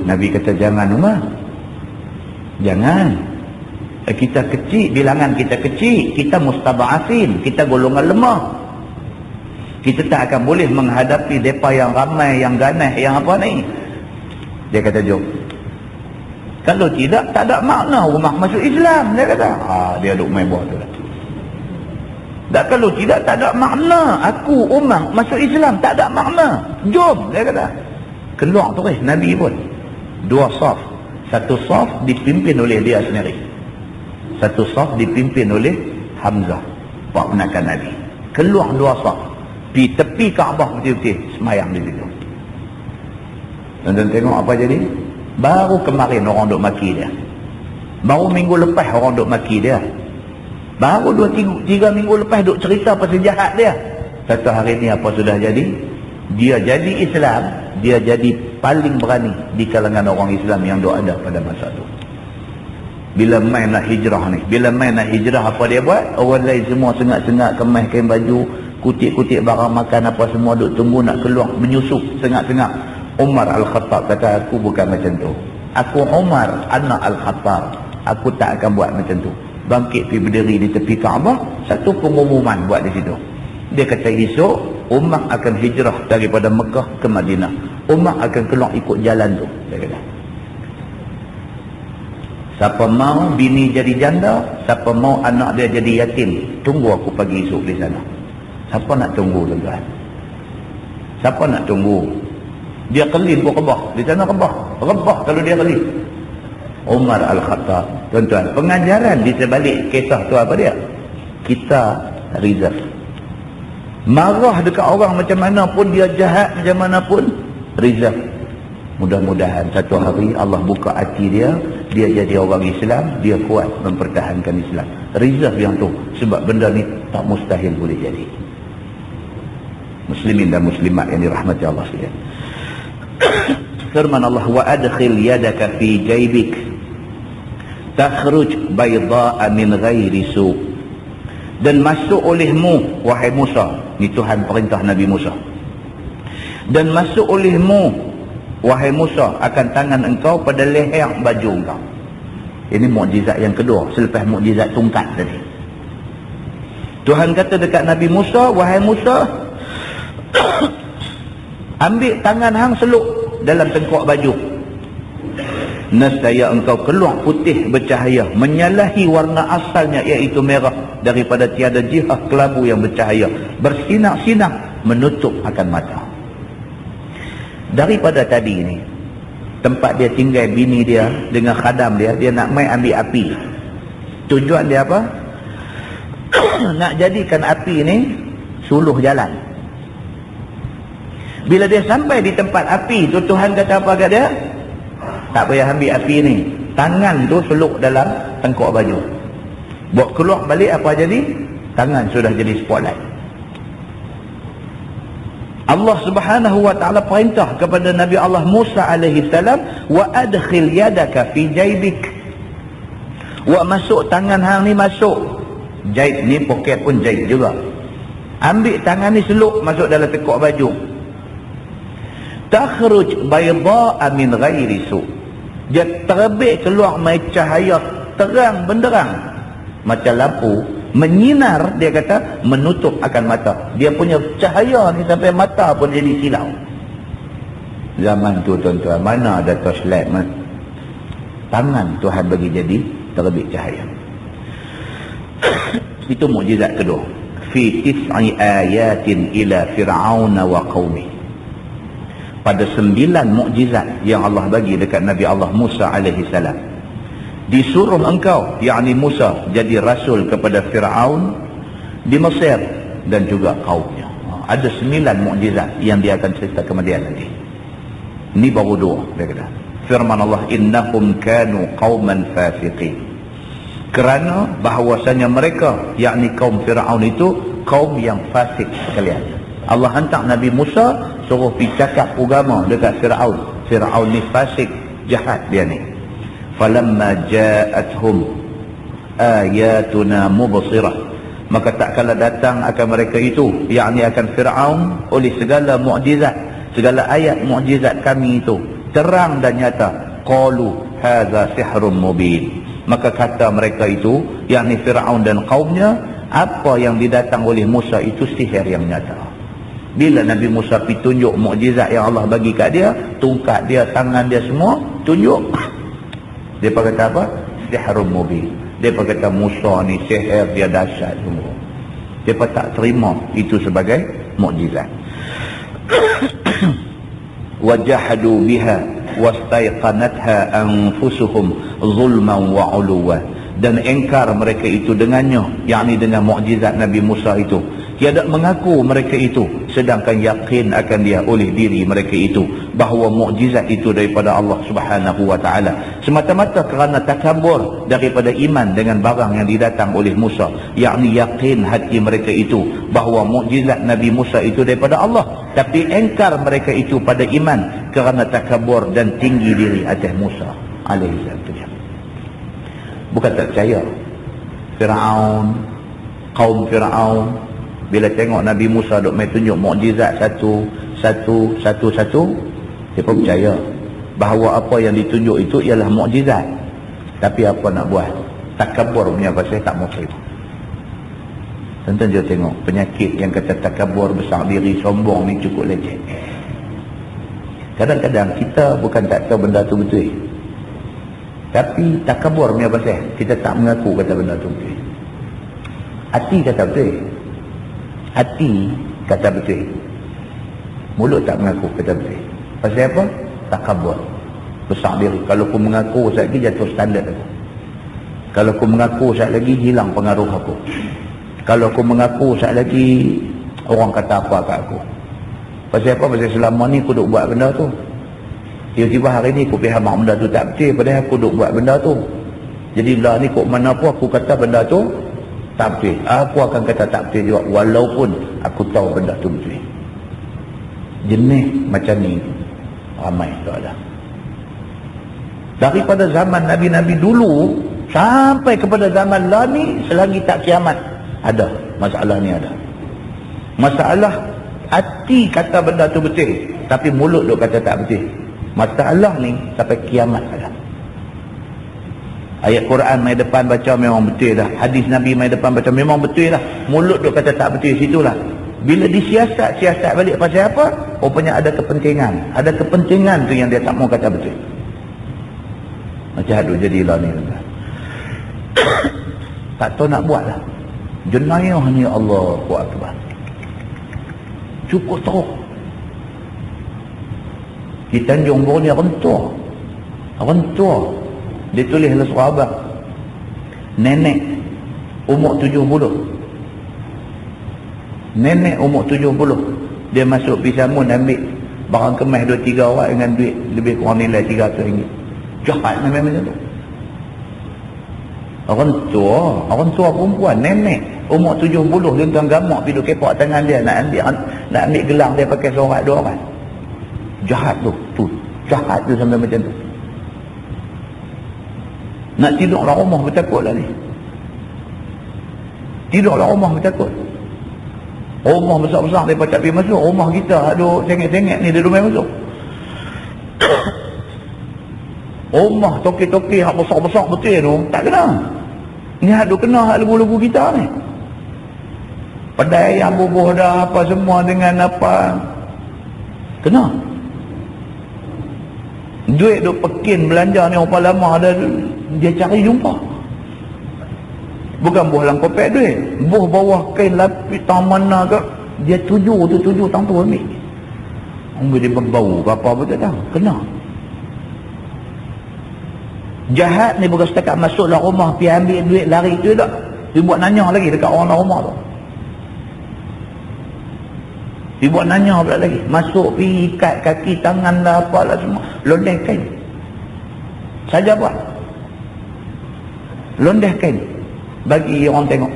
Nabi kata jangan Umar. Jangan. Kita kecil, bilangan kita kecil, kita mustaba'afin, kita golongan lemah. Kita tak akan boleh menghadapi mereka yang ramai, yang ganas, yang apa ni. Dia kata jom. Kalau tidak, tak ada makna rumah masuk Islam. Dia kata, dia duduk main buah tu lah. Dan kalau tidak, tak ada makna aku umat masuk Islam, tak ada makna. Jom, dia kata. Keluar terus Nabi pun. Dua saf. Satu saf dipimpin oleh dia sendiri. Satu saf dipimpin oleh Hamzah, pak penakan Nabi. Keluar dua saf, di tepi Kaabah betul-betul semayang di situ. Dan tengok apa jadi. Baru kemarin orang duk maki dia. Baru minggu lepas orang duk maki dia. Baru 2-3 minggu lepas duk cerita pasal jahat dia. Satu hari ni apa sudah jadi? Dia jadi Islam, dia jadi paling berani di kalangan orang Islam yang duk ada pada masa tu. Bila main nak hijrah ni, bila main nak hijrah, apa dia buat? Orang lain semua sengak-sengak kemas kain baju, kutip-kutip barang makan apa semua, duk tunggu nak keluar, menyusup sengak-sengak. Umar Al-Khattab kata, aku bukan macam tu. Aku Umar anak Al-Khattab, aku tak akan buat macam tu. Bangkit pergi berdiri di tepi Kaabah, satu pengumuman buat di situ. Dia kata esok Umar akan hijrah daripada Mekah ke Madinah. Umar akan keluar ikut jalan tu. Dia kata, siapa mau bini jadi janda, siapa mau anak dia jadi yatim, tunggu aku pagi esok di sana. Siapa nak tunggu tuan-tuan? Siapa nak tunggu? Dia kelin pun rebah. Di sana rebah kalau dia kelin. Umar Al-Khattab. Tuan-tuan, pengajaran di sebalik kisah tu apa dia? Kita reserve. Marah dekat orang macam mana pun, dia jahat macam mana pun, reserve. Mudah-mudahan satu hari Allah buka hati dia, dia jadi orang Islam, dia kuat mempertahankan Islam. Reserve yang tu, sebab benda ni tak mustahil boleh jadi. Muslimin dan muslimat yang dirahmati Allah sekalian. Firman Allah, wa adkhil yadaka fi jaybik takhruj bayda'a min ghairi su. Dan masuk olehmu wahai Musa, ni Tuhan perintah Nabi Musa. Dan masuk olehmu wahai Musa akan tangan engkau pada leher baju engkau. Ini mukjizat yang kedua selepas mukjizat tungkat tadi. Tuhan kata dekat Nabi Musa, wahai Musa, ambil tangan hang seluk dalam tengkuk baju. Nescaya engkau keluar putih bercahaya, menyalahi warna asalnya iaitu merah, daripada tiada jihah kelabu yang bercahaya, bersinar-sinar menutup akan mata. Daripada tadi ni, tempat dia tinggal bini dia dengan khadam dia, dia nak main ambil api. Tujuan dia apa? Nak jadikan api ni suluh jalan. Bila dia sampai di tempat api tu, Tuhan kata apa kat dia? Tak payah ambil api ni, tangan tu seluk dalam tengkok baju, buat keluar balik, apa jadi? Tangan sudah jadi spotlight. Allah Subhanahu wa taala perintah kepada Nabi Allah Musa alaihi salam, wa adkhil yadaka fi jaybik, wa masuk tangan hang ni, masuk jaib ni poket pun jaib juga, ambil tangan ni seluk masuk dalam tekuk baju. Takhruj bayda'a min ghairi su, dia terbit keluar mai cahaya terang benderang macam lampu, menyinar, dia kata menutup akan mata. Dia punya cahaya ni sampai mata pun jadi silau. Zaman tu tuan-tuan, mana ada torchlight, tangan Tuhan bagi jadi terbit cahaya. Itu mukjizat kedua. Fi tis'i ayatin ila fir'auna wa qaumi. Pada 9 mukjizat yang Allah bagi dekat Nabi Allah Musa alaihi salam. Disuruh engkau, yakni Musa, jadi rasul kepada Fir'aun di Mesir dan juga kaumnya. Ada 9 mukjizat yang dia akan cerita kemudian nanti. Ini baru 2, dia kata. Firman Allah, innahum kanu qauman fasiqin. Kerana bahawasanya mereka, yakni kaum Fir'aun itu kaum yang fasik sekalian. Allah hantar Nabi Musa suruh pergi cakap agama dekat Fir'aun. Fir'aun ni fasik, jahat dia ni. Falamma ja'athum ayatuna mubsirah, maka tak kala datang akan mereka itu, yakni akan Fir'aun, oleh segala mukjizat, segala ayat mukjizat kami itu terang dan nyata. Qalu hadza sihrun mubin, maka kata mereka itu, yakni Fir'aun dan kaumnya, apa yang didatang oleh Musa itu sihir yang nyata. Bila Nabi Musa pergi tunjuk mukjizat yang Allah bagi kat dia, tungkat dia, tangan dia semua tunjuk, dia kata apa? Sihrun mubin. Dia kata Musa ni sihir dia dahsyat semua. Dia tak terima itu sebagai mukjizat. Wajahadu biha wastaiqanatha anfusuhum zulman wa 'uluwa, dan engkar mereka itu dengannya, yakni dengan mukjizat Nabi Musa itu. Tiada mengaku mereka itu, sedangkan yakin akan dia oleh diri mereka itu bahawa mukjizat itu daripada Allah Subhanahu wa taala, semata-mata kerana takabur daripada iman dengan barang yang didatang oleh Musa, yakni yakin hati mereka itu bahawa mukjizat Nabi Musa itu daripada Allah, tapi engkar mereka itu pada iman kerana takabur dan tinggi diri atas Musa alaihi salam. Bukan tak percaya. Fir'aun, kaum Fir'aun, bila tengok Nabi Musa duk main tunjuk mukjizat satu, dia pun percaya bahawa apa yang ditunjuk itu ialah mukjizat. Tapi apa nak buat? Takabur punya pasal tak mau terima. Tonton je tengok penyakit yang kata takabur, besar diri, sombong ni cukup leceh. Kadang-kadang kita bukan tak tahu benda tu betul, tapi takabur punya pasal kita tak mengaku kata benda tu betul. Hati kata betul, hati kata betul, mulut tak mengaku kata betul. Pasal apa? Takabur, besar diri. Kalau aku mengaku sekejap lagi jatuh standard aku. Kalau aku mengaku sekejap lagi hilang pengaruh aku. Kalau aku mengaku sekejap lagi orang kata apa kat aku. Pasal apa? Pasal selama ni aku duk buat benda tu. Tiba-tiba hari ni aku faham benda tu tak betul, padahal aku duk buat benda tu. Jadi lah ni kok mana pun aku kata benda tu tak betul, aku akan kata tak betul juga walaupun aku tahu benda tu betul. Jenis macam ni ramai tu ada. Daripada zaman Nabi-Nabi dulu sampai kepada zaman lah ni, selagi tak kiamat ada masalah ni, ada masalah hati kata benda tu betul tapi mulut duk kata tak betul. Masalah ni sampai kiamat ada. Ayat Quran mai depan baca memang betul dah, hadis Nabi mai depan baca memang betul dah, mulut duk kata tak betul, situlah. Bila disiasat balik pasal apa? Rupanya ada kepentingan tu yang dia tak mau kata betul. Macam duk jadilah ni. Tak tahu nak buat lah. Jenayah ni Allahu Akbar. Cukup teruk. Di Tanjung Borneo rentua. Dia tulis dalam sahabat, nenek umur 70, dia masuk pergi samun ambil barang kemas 2-3 orang dengan duit lebih kurang nilai RM300. Jahat memang macam tu. Orang tua perempuan, nenek umur 70 dia tuan gamak pergi duk kepak tangan dia nak ambil gelang dia pakai seorang 2 orang. Jahat tu jahat tu sampai macam tu. Nak tidur dalam rumah bertakut lah ni. Tidur dalam rumah bertakut. Rumah besar-besar mereka tak pergi masuk. Rumah kita ada sengit-sengit ni dia rumah masuk. Rumah toki-toki hak besar-besar betul tu tak kena. Ni hak duk kena hak lebu-lebu kita ni. Pedai yang bubuh dah apa semua dengan apa kena. Duit duk pekin belanja ni orang lama ada dia cari jumpa. Bukan buah dalam kopek duit, buah bawah kain lapis tang mana ke dia tuju tang tu ambil. Ambil dia berbau ke apa betul tak? Kena. Jahat ni bukan setakat masuk dalam rumah pergi ambil duit lari tu tak. Dia buat nanya lagi dekat orang dalam rumah tu. Dia buat nanya pula lagi. Masuk pergi ikat kaki tangan lah apalah semua. Londeh kain. Saja buat. Londeh kain. Bagi orang tengok.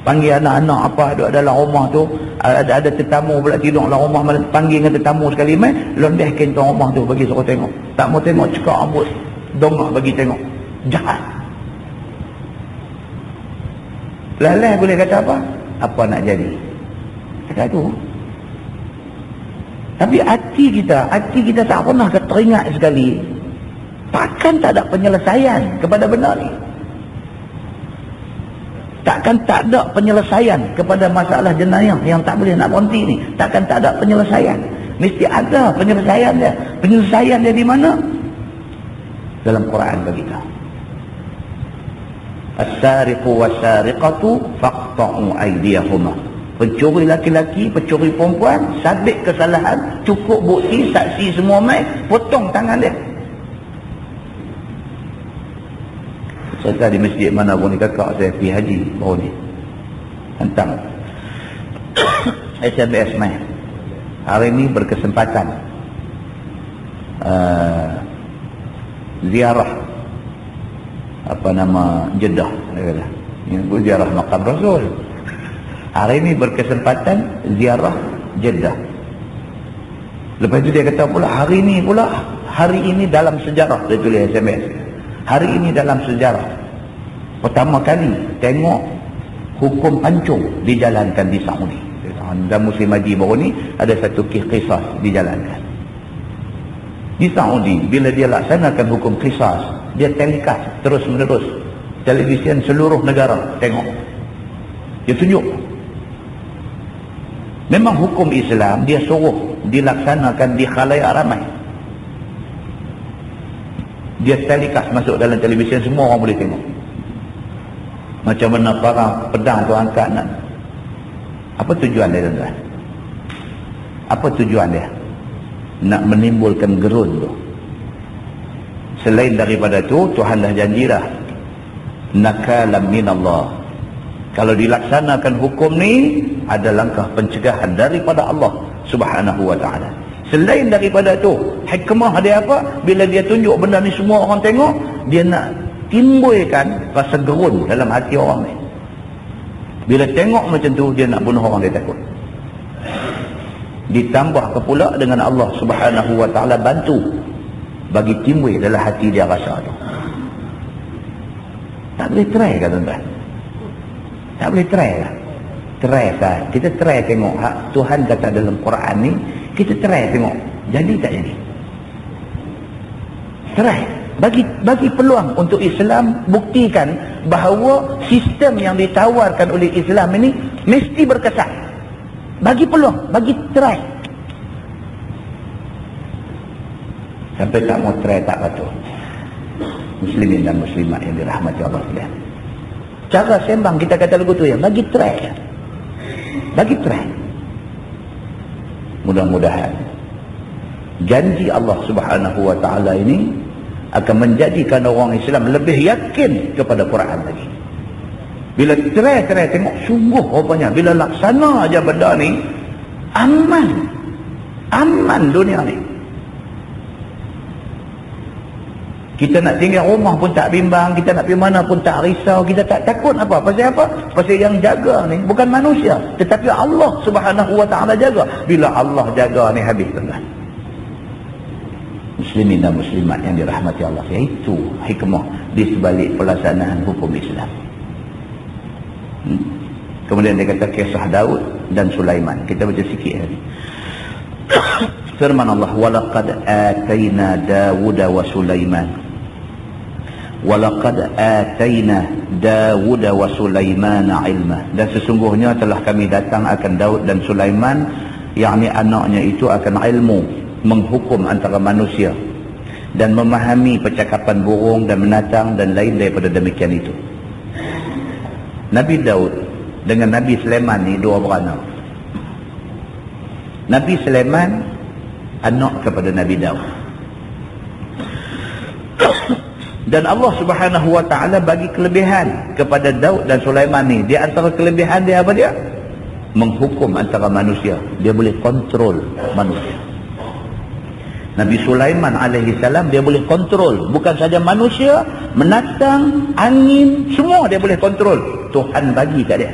Panggil anak-anak apa ada dalam rumah tu. Ada tetamu pula tidur dalam rumah. Panggil dengan tetamu sekali main. Londeh kain tu rumah tu bagi suruh tengok. Tak mau tengok cekak rambut. Dongak bagi tengok. Jahat. Lalai boleh kata apa? Apa nak jadi? Kata tu. Tapi hati kita tak pernah teringat sekali. Takkan tak ada penyelesaian kepada benda ni. Takkan tak ada penyelesaian kepada masalah jenayah yang tak boleh nak berhenti ni. Takkan tak ada penyelesaian. Mesti ada penyelesaian dia. Penyelesaian dia di mana? Dalam Quran bagi kita. As-sariqu was-sariqatu faqta'u aydiyahuma. Pencuri laki-laki, pencuri perempuan, sabit kesalahan, cukup bukti, saksi semua mai, potong tangan dia. Saya di masjid mana pun ni kakak saya pergi haji baru ni. Hantar SMS mai. Hari ni berkesempatan ziarah apa nama Jeddah dia kata. Ini ziarah makam Rasul. Hari ini berkesempatan ziarah Jeddah. Lepas itu dia kata pula hari ini dalam sejarah, dia tulis SMS. Hari ini dalam sejarah pertama kali tengok hukum pancung dijalankan di Saudi. Dan musim haji baru ni ada satu qisas dijalankan. Di Saudi bila dia laksanakan hukum qisas, dia telecast terus menerus. Televisyen seluruh negara tengok. Dia tunjuk. Memang hukum Islam dia suruh dilaksanakan di khalayak ramai. Dia telecast masuk dalam televisyen, semua orang boleh tengok. Macam mana para pedang tu angkat nak. Apa tujuan dia tuan-tuan? Apa tujuan dia? Nak menimbulkan gerun tu. Selain daripada tu, Tuhan dah janjilah nakalam minallah. Kalau dilaksanakan hukum ni ada langkah pencegahan daripada Allah Subhanahu wa ta'ala. Selain daripada tu, hikmah dia apa? Bila dia tunjuk benda ni semua orang tengok, dia nak timbulkan rasa gerun dalam hati orang ni. Bila tengok macam tu, dia nak bunuh orang, dia takut. Ditambah pula dengan Allah Subhanahu wa ta'ala bantu bagi timbul dalam hati dia rasa tu. Tak boleh try kan tuan-tuan? Tak boleh try lah. Try kan? Kita try tengok Tuhan kata dalam Quran ni, kita try tengok jadi tak jadi. Try. Bagi peluang untuk Islam buktikan bahawa sistem yang ditawarkan oleh Islam ini mesti berkesan. Bagi peluang, bagi try. Sampai tak mau try tak patut. Muslimin dan muslimat yang dirahmati Allah sekalian. Cara sembang kita kata lagu tu ya, bagi try. Bagi try. Mudah-mudahan janji Allah Subhanahu wa ta'ala ini akan menjadikan orang Islam lebih yakin kepada Quran lagi. Bila try tengok sungguh rupanya bila laksana aja benda ni aman. Aman dunia ni. Kita nak tinggal rumah pun tak bimbang, kita nak pergi mana pun tak risau, kita tak takut apa? Pasal apa? Pasal yang jaga ni bukan manusia, tetapi Allah Subhanahu wa taala jaga. Bila Allah jaga ni habis tuan-tuan. Muslimin dan muslimat yang dirahmati Allah, iaitu hikmah di sebalik pelaksanaan hukum Islam. Kemudian dia kata kisah Daud dan Sulaiman. Kita baca sikit tadi. Firman Allah, walaqad atayna Dawuda wa Sulaiman. Walaqad atayna Dawuda wa Sulaiman ilma. Dan sesungguhnya telah kami datang akan Daud dan Sulaiman, yakni anaknya itu akan ilmu menghukum antara manusia dan memahami percakapan burung dan binatang dan lain daripada demikian itu. Nabi Daud dengan Nabi Sulaiman ni dua beranak. Nabi Sulaiman anak kepada Nabi Daud. Dan Allah Subhanahu wa taala bagi kelebihan kepada Daud dan Sulaiman ni. Di antara kelebihan dia apa dia? Menghukum antara manusia. Dia boleh kontrol manusia. Nabi Sulaiman alaihi salam dia boleh kontrol bukan saja manusia, binatang, angin, semua dia boleh kontrol. Tuhan bagi kat dia.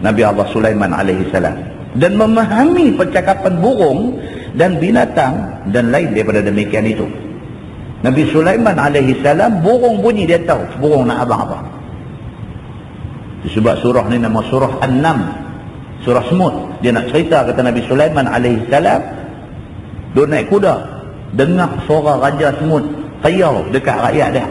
Nabi Allah Sulaiman alaihi salam, dan memahami percakapan burung dan binatang dan lain daripada demikian itu. Nabi Sulaiman alaihi salam, burung bunyi dia tahu burung nak abang apa. Sebab surah ni nama surah An-Nam, surah semut. Dia nak cerita, kata Nabi Sulaiman alaihi salam duduk naik kuda, dengar suara raja semut kayau dekat rakyat dia.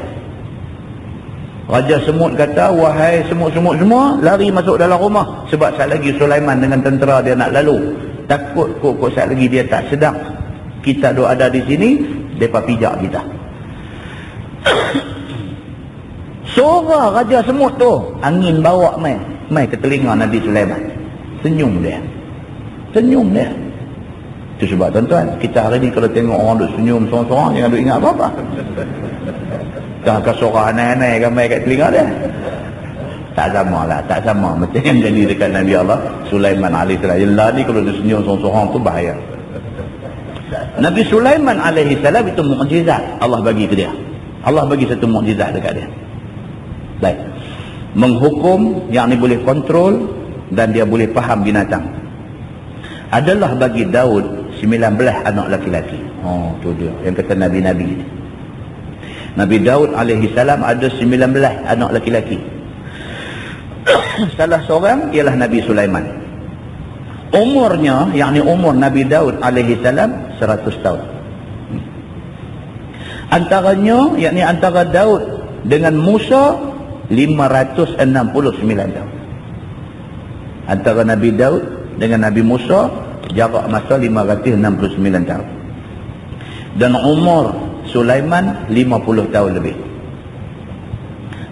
Raja semut kata, wahai semut-semut semua, lari masuk dalam rumah. Sebab saat lagi Sulaiman dengan tentera dia nak lalu. Takut kok saat lagi dia tak sedap kita duk ada di sini, mereka pijak kita. Suara raja semut tu, angin bawa mai ke telinga Nabi Sulaiman. Senyum dia. Itu sebab tuan-tuan, kita hari ni kalau tengok orang duk senyum sorang-sorang, jangan duk ingat apa-apa. Jangan suara aneh-aneh ramai kat telinga dia. Tak sama macam yang jadi dekat Nabi Allah Sulaiman alaihi salam. Yelah ni kalau dia senyum sorang-sorang tu bahaya. Nabi Sulaiman alaihi salam itu mukjizat Allah bagi ke dia. Allah bagi satu mukjizat dekat dia. Baik. Menghukum, yang ni boleh kontrol, dan dia boleh faham binatang. Adalah bagi Daud 19 anak laki-laki. Oh, tu dia yang kata Nabi-Nabi. Nabi Daud alaihi salam ada 19 anak laki-laki. Salah seorang ialah Nabi Sulaiman. Umurnya, yakni umur Nabi Daud alaihi salam 100 tahun. Antaranya, yakni antara Daud dengan Musa 569 tahun. Antara Nabi Daud dengan Nabi Musa jarak masa 569 tahun. Dan umur Sulaiman 50 tahun lebih.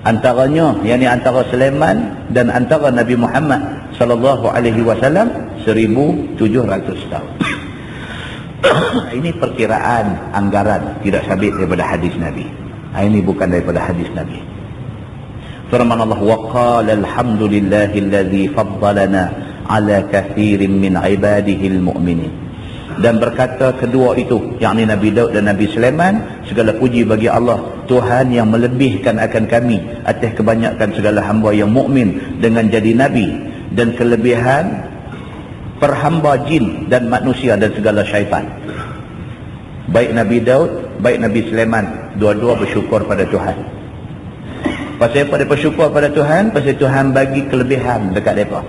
Antaranya, yakni antara Sulaiman dan antara Nabi Muhammad sallallahu alaihi wasallam 1700 tahun. Ini perkiraan anggaran, tidak sabit daripada hadis Nabi. Ini bukan daripada hadis Nabi. Firman Allah, wa qala alhamdulillahillazi faddalana ala kathirin min ibadihi almu'minin. Dan berkata kedua itu, yakni Nabi Daud dan Nabi Sulaiman, segala puji bagi Allah, Tuhan yang melebihkan akan kami atas kebanyakan segala hamba yang mukmin dengan jadi nabi, dan kelebihan perhamba jin dan manusia dan segala syaitan. Baik Nabi Daud, baik Nabi Sulaiman, dua-dua bersyukur pada Tuhan. Pasal apa dia bersyukur pada Tuhan? Pasal Tuhan bagi kelebihan dekat mereka.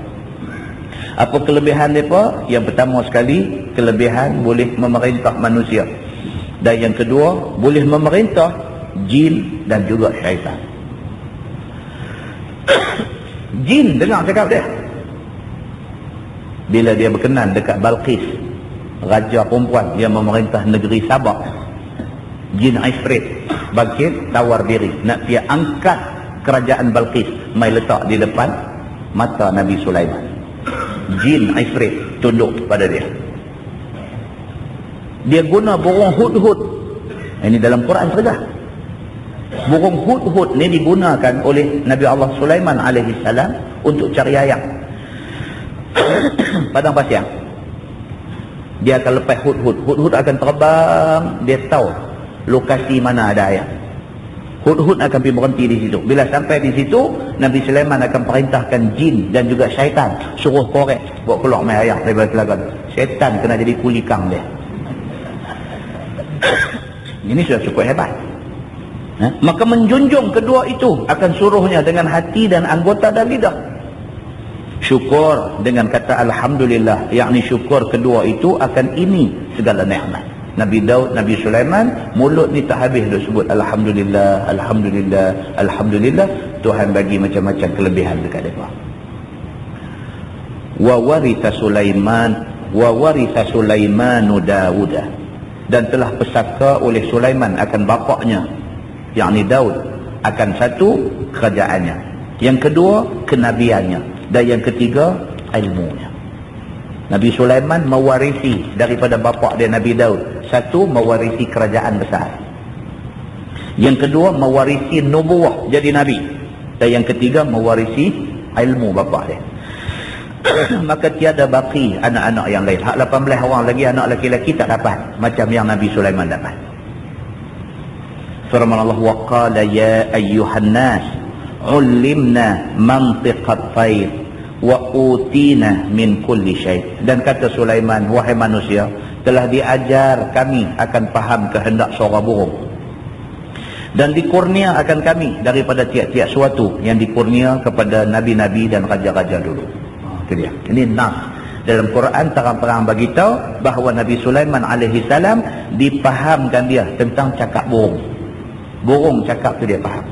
Apa kelebihan mereka? Yang pertama sekali, kelebihan boleh memerintah manusia. Dan yang kedua, boleh memerintah jin dan juga syaitan. Jin dengar cakap dia. Bila dia berkenan dekat Balqis, raja perempuan yang memerintah negeri Sabah, jin Ifrit bangkit tawar diri nak dia angkat kerajaan Balqis, mai letak di depan mata Nabi Sulaiman. Jin Ifrit tunduk pada dia. Dia guna burung hudhud. Ini dalam Quran saja. Burung hudhud ni digunakan oleh Nabi Allah Sulaiman alaihi salam untuk cari ayam. Padang pasir. dia akan lepas hudhud. Hudhud akan terbang, dia tahu lokasi mana ada ayam. Hudhud akan pergi berhenti di situ. Bila sampai di situ, Nabi Sulaiman akan perintahkan jin dan juga syaitan suruh korek buat keluar mai ayam daripada telaga. Syaitan kena jadi kulikang dia. Ini sudah cukup hebat. Maka menjunjung kedua itu akan suruhnya dengan hati dan anggota dan lidah. Syukur dengan kata Alhamdulillah, yakni syukur kedua itu akan ini segala nikmat. Nabi Daud, Nabi Sulaiman, mulut ni tak habis duk sebut Alhamdulillah, Alhamdulillah, Alhamdulillah. Tuhan bagi macam-macam kelebihan dekat mereka. Wa waritha Sulaimanu Dawuda, dan telah pesaka oleh Sulaiman akan bapaknya, yakni Daud, akan satu kerajaannya, yang kedua kenabiannya, dan yang ketiga ilmunya. Nabi Sulaiman mewarisi daripada bapa dia Nabi Daud. Satu, mewarisi kerajaan besar. Yang kedua, mewarisi nubuwah, jadi Nabi. Dan yang ketiga, mewarisi ilmu bapa dia. Maka tiada baki anak-anak yang lain. Hak 18 orang lagi anak lelaki-lelaki tak dapat macam yang Nabi Sulaiman dapat. Firman Allah, wa qala ya ayyuhan nas ulimna mantiqat tayr wa utina min kulli syai'. Dan kata Sulaiman, wahai manusia, telah diajar kami akan faham kehendak suara burung, dan dikurnia akan kami daripada tiap-tiap suatu yang dikurnia kepada nabi-nabi dan raja-raja dulu. Itu dia. Ini nas dalam Quran terang-terang bagi tahu bahawa Nabi Sulaiman alaihi salam dipahamkan dia tentang cakap burung. Burung cakap tu dia faham.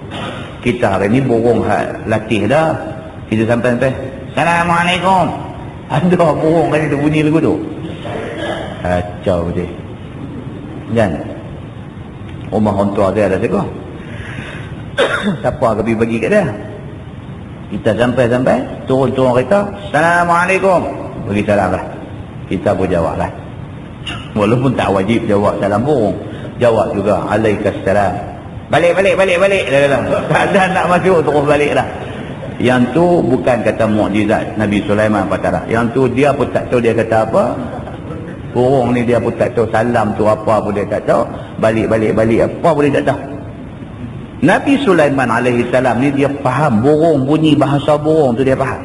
Kita hari ni burung latih dah. Kita sampai Assalamualaikum. Ada burung kali tu bunyi lagu tu. Kacau dia. Kan? Rumah orang tua dia ada segala. Siapa pergi bagi kat dia? Kita sampai turun-turun kereta, Assalamualaikum. Bagi salam lah. Kita pun jawab lah. Walaupun tak wajib jawab salam burung, jawab juga Alaikassalam. Balik. Tak ada nak masuk, terus balik lah. Yang tu bukan kata mukjizat Nabi Sulaiman patara. Yang tu dia pun tak tahu dia kata apa. Burung ni dia pun tak tahu salam tu apa pun dia tak tahu. Balik apa pun dia tak tahu. Nabi Sulaiman alaihi salam ni dia faham burung, bunyi bahasa burung tu dia faham.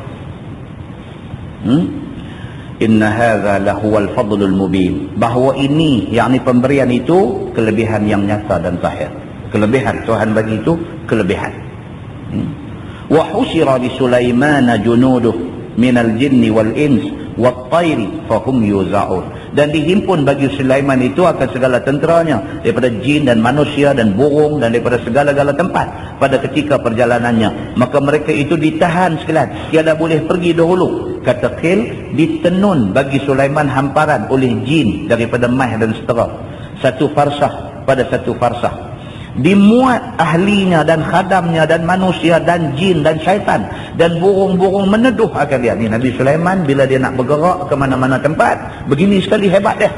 Inna hadza lahuwal fadlul mubin. Bahawa ini, yakni pemberian itu kelebihan yang nyata dan zahir. Kelebihan Tuhan bagi itu kelebihan. Wa husira li Sulaiman junuduh minal jinni wal ins wat tayri fahum yuzaun. Dan dihimpun bagi Sulaiman itu akan segala tenteranya daripada jin dan manusia dan burung dan daripada segala-gala tempat pada ketika perjalanannya. Maka mereka itu ditahan sekalian, tiada boleh pergi dahulu. Kata Qil, ditenun bagi Sulaiman hamparan oleh jin daripada mah dan setera, satu farsah pada satu farsah. Dimuat ahlinya dan khadamnya dan manusia dan jin dan syaitan dan burung-burung meneduh akan dia. Ni Nabi Sulaiman bila dia nak bergerak ke mana-mana tempat, begini sekali hebat dia.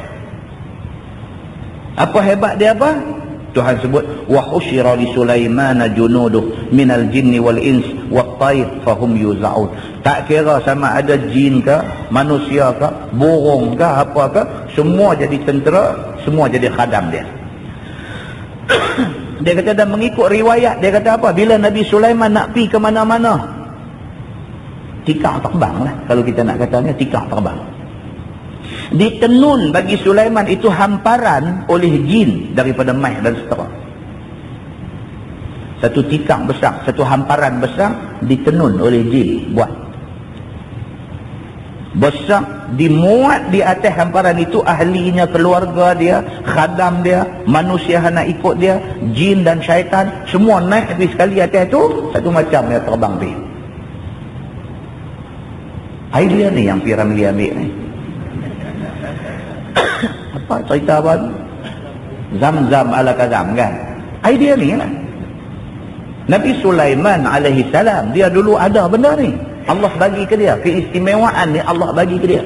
Apa hebat dia apa? Tuhan sebut wa husyira li Sulaiman junuduh minal jinni wal ins wat tayr fahum yuzaun. Tak kira sama ada jin ke, manusia ke, burung ke, apa ke, semua jadi tentera, semua jadi khadam dia. Dia kata, dan mengikut riwayat dia kata apa, bila Nabi Sulaiman nak pergi ke mana-mana, tikar terbang lah, kalau kita nak katanya tikar terbang. Ditenun bagi Sulaiman itu hamparan oleh jin daripada mah dan setera. Satu tikar besar, satu hamparan besar ditenun oleh jin buat besar, dimuat di atas hamparan itu ahlinya, keluarga dia, khadam dia, manusia nak ikut dia, jin dan syaitan, semua naik habis sekali atas itu, satu macam dia terbang pergi. Idea ni yang Piramli ambil ni. Apa cerita apa? Zam-zam ala kazam kan? Idea ni lah. Nabi Sulaiman alaihi salam, dia dulu ada benda ni. Allah bagi ke dia, keistimewaan ni Allah bagi ke dia.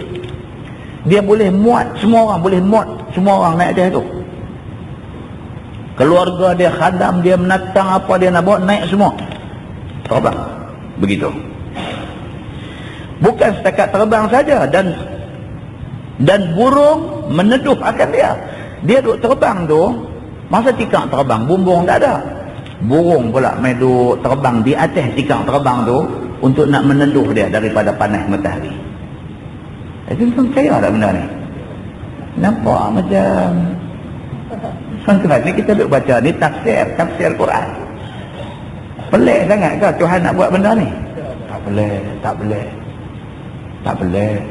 Dia boleh muat, semua orang boleh muat, semua orang naik atas tu. Keluarga dia, khadam dia, menatang apa dia nak buat, naik semua. Terbang. Begitu. Bukan setakat terbang saja, dan burung meneduh akan dia. Dia duk terbang tu, masa tikar terbang, bumbung tak ada. Burung pula main duk terbang di atas tikar terbang tu untuk nak meneduh dia daripada panas matahari. Itu tuan percaya tak benda ni? Nampak macam ni kita duk baca ni tafsir Quran. Pelik sangat ke Tuhan nak buat benda ni? Tak pelik.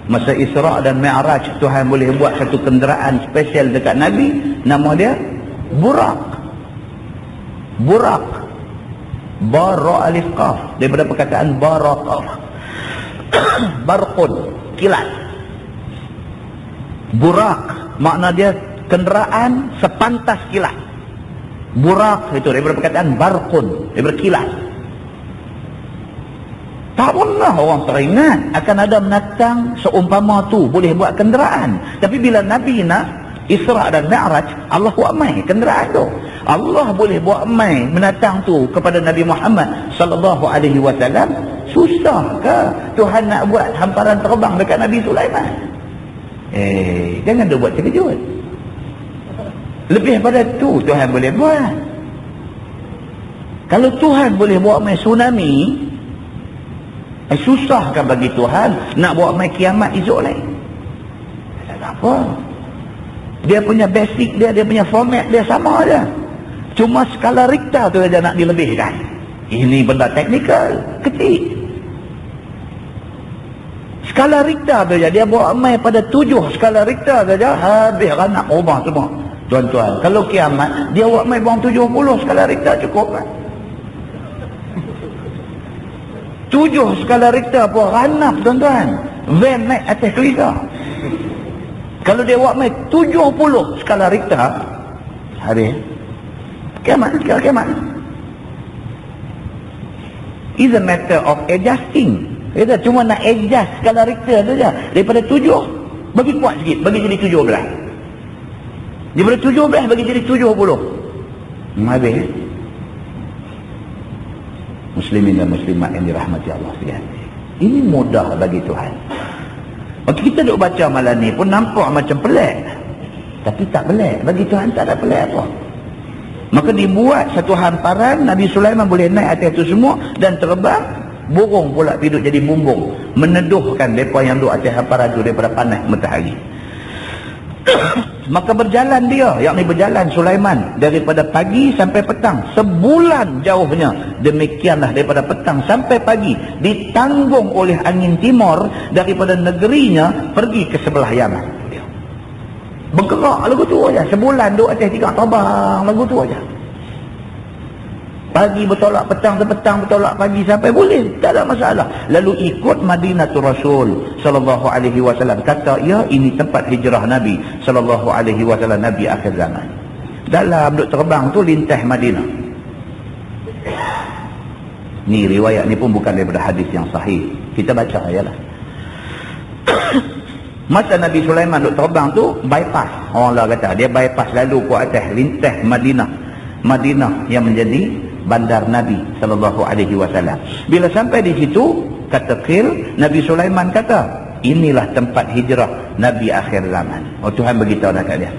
Masa Isra' dan Mi'raj, Tuhan boleh buat satu kenderaan spesial dekat Nabi, nama dia Burak. Bara alif qaf, daripada perkataan barakah. Barqun, kilat. Burak makna dia kenderaan sepantas kilat. Burak itu daripada perkataan barqun, daripada kilat. Tak pernah orang teringat akan ada menatang seumpama tu boleh buat kenderaan. Tapi bila Nabi nak Isra' dan Mi'raj, Allah buat mai kenderaan tu. Allah boleh buat mai menatang tu kepada Nabi Muhammad sallallahu alaihi wasallam. Susah ke Tuhan nak buat hamparan terbang dekat Nabi Sulaiman? Jangan dia buat terkejut. Lebih pada tu Tuhan boleh buat. Kalau Tuhan boleh buat mai tsunami, susah kan bagi Tuhan nak buat mai kiamat esok lain. Tak apa. Dia punya basic dia punya format dia sama aja. Cuma skala Richter tu saja nak dilebihkan. Ini benda teknikal, kecil. Skala Richter tu saja dia buat mai pada 7 skala Richter saja habis ranak rumah semua. Tuan-tuan, kalau kiamat dia buat mai bawang 70 skala Richter cukup kan? 7 skala Richter pun ranap tuan-tuan. Van naik atas kereta. Kalau dia buat mai 70 skala Richter, hari kiamat. It's a matter of adjusting. Kita cuma nak adjust skala Richter tu je. Daripada 7 bagi kuat sikit, bagi jadi 17. Daripada 17 bagi jadi 70. Habis. Muslimin dan muslimat yang dirahmati Allah sekalian. Ini mudah bagi Tuhan. Waktu kita duk baca malam ni pun nampak macam pelik. Tapi tak pelik. Bagi Tuhan tak ada pelik apa. Maka dibuat satu hamparan, Nabi Sulaiman boleh naik atas itu semua dan terbang. Burung pula hidup jadi bumbung, meneduhkan mereka yang duduk atas hamparan itu daripada panas matahari. Maka berjalan dia, yakni berjalan Sulaiman daripada pagi sampai petang, sebulan jauhnya. Demikianlah daripada petang sampai pagi, ditanggung oleh angin timur daripada negerinya pergi ke sebelah Yaman. Bergerak lagu tu aja, sebulan duduk atas tiga terbang lagu tu aja. Pagi bertolak petang, petang bertolak pagi sampai boleh, tak ada masalah. Lalu ikut Madinatul Rasul sallallahu alaihi wasallam, kata ya ini tempat hijrah Nabi sallallahu alaihi wasallam, Nabi akhir zaman. Dalam duk terbang tu lintas Madinah. Ni riwayat ni pun bukan daripada hadis yang sahih, kita baca ajalah. Masa Nabi Sulaiman duk terbang tu bypass, orang lah kata dia bypass lalu ke atas lintas Madinah yang menjadi bandar Nabi sallallahu alaihi wasallam. Bila sampai di situ, kata Qil, Nabi Sulaiman kata, inilah tempat hijrah Nabi akhir zaman. Oh, Tuhan beritahu dekat dia.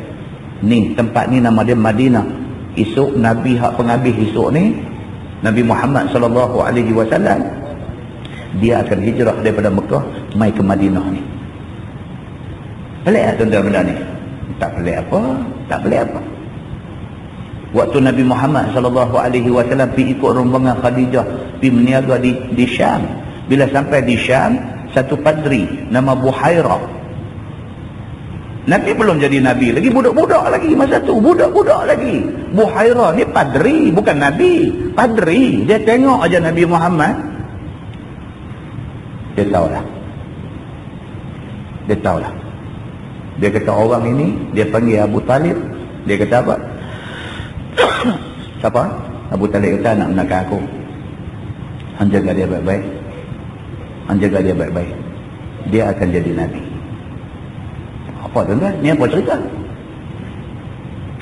Ni tempat ni nama dia Madinah. Esok Nabi hak penghabis esok ni, Nabi Muhammad sallallahu alaihi wasallam, dia akan hijrah daripada Mekah mai ke Madinah ni. Pelik tak tuan-tuan benda ni? Tak pelik apa? Tak pelik apa? Waktu Nabi Muhammad sallallahu alaihi wasallam pergi ikut rombongan Khadijah pergi meniaga di Syam. Bila sampai di Syam, satu padri nama Buhairah. Nabi belum jadi Nabi lagi, budak-budak lagi masa tu, budak-budak lagi. Buhairah ni padri, bukan Nabi, padri. Dia tengok aja Nabi Muhammad, dia tahulah. Dia kata orang ini, dia panggil Abu Talib. Dia kata apa? Siapa? Abu Talib kata, anak menakan aku. Han jaga dia baik-baik. Dia akan jadi Nabi. Apa tuan-tuan? Ni apa cerita?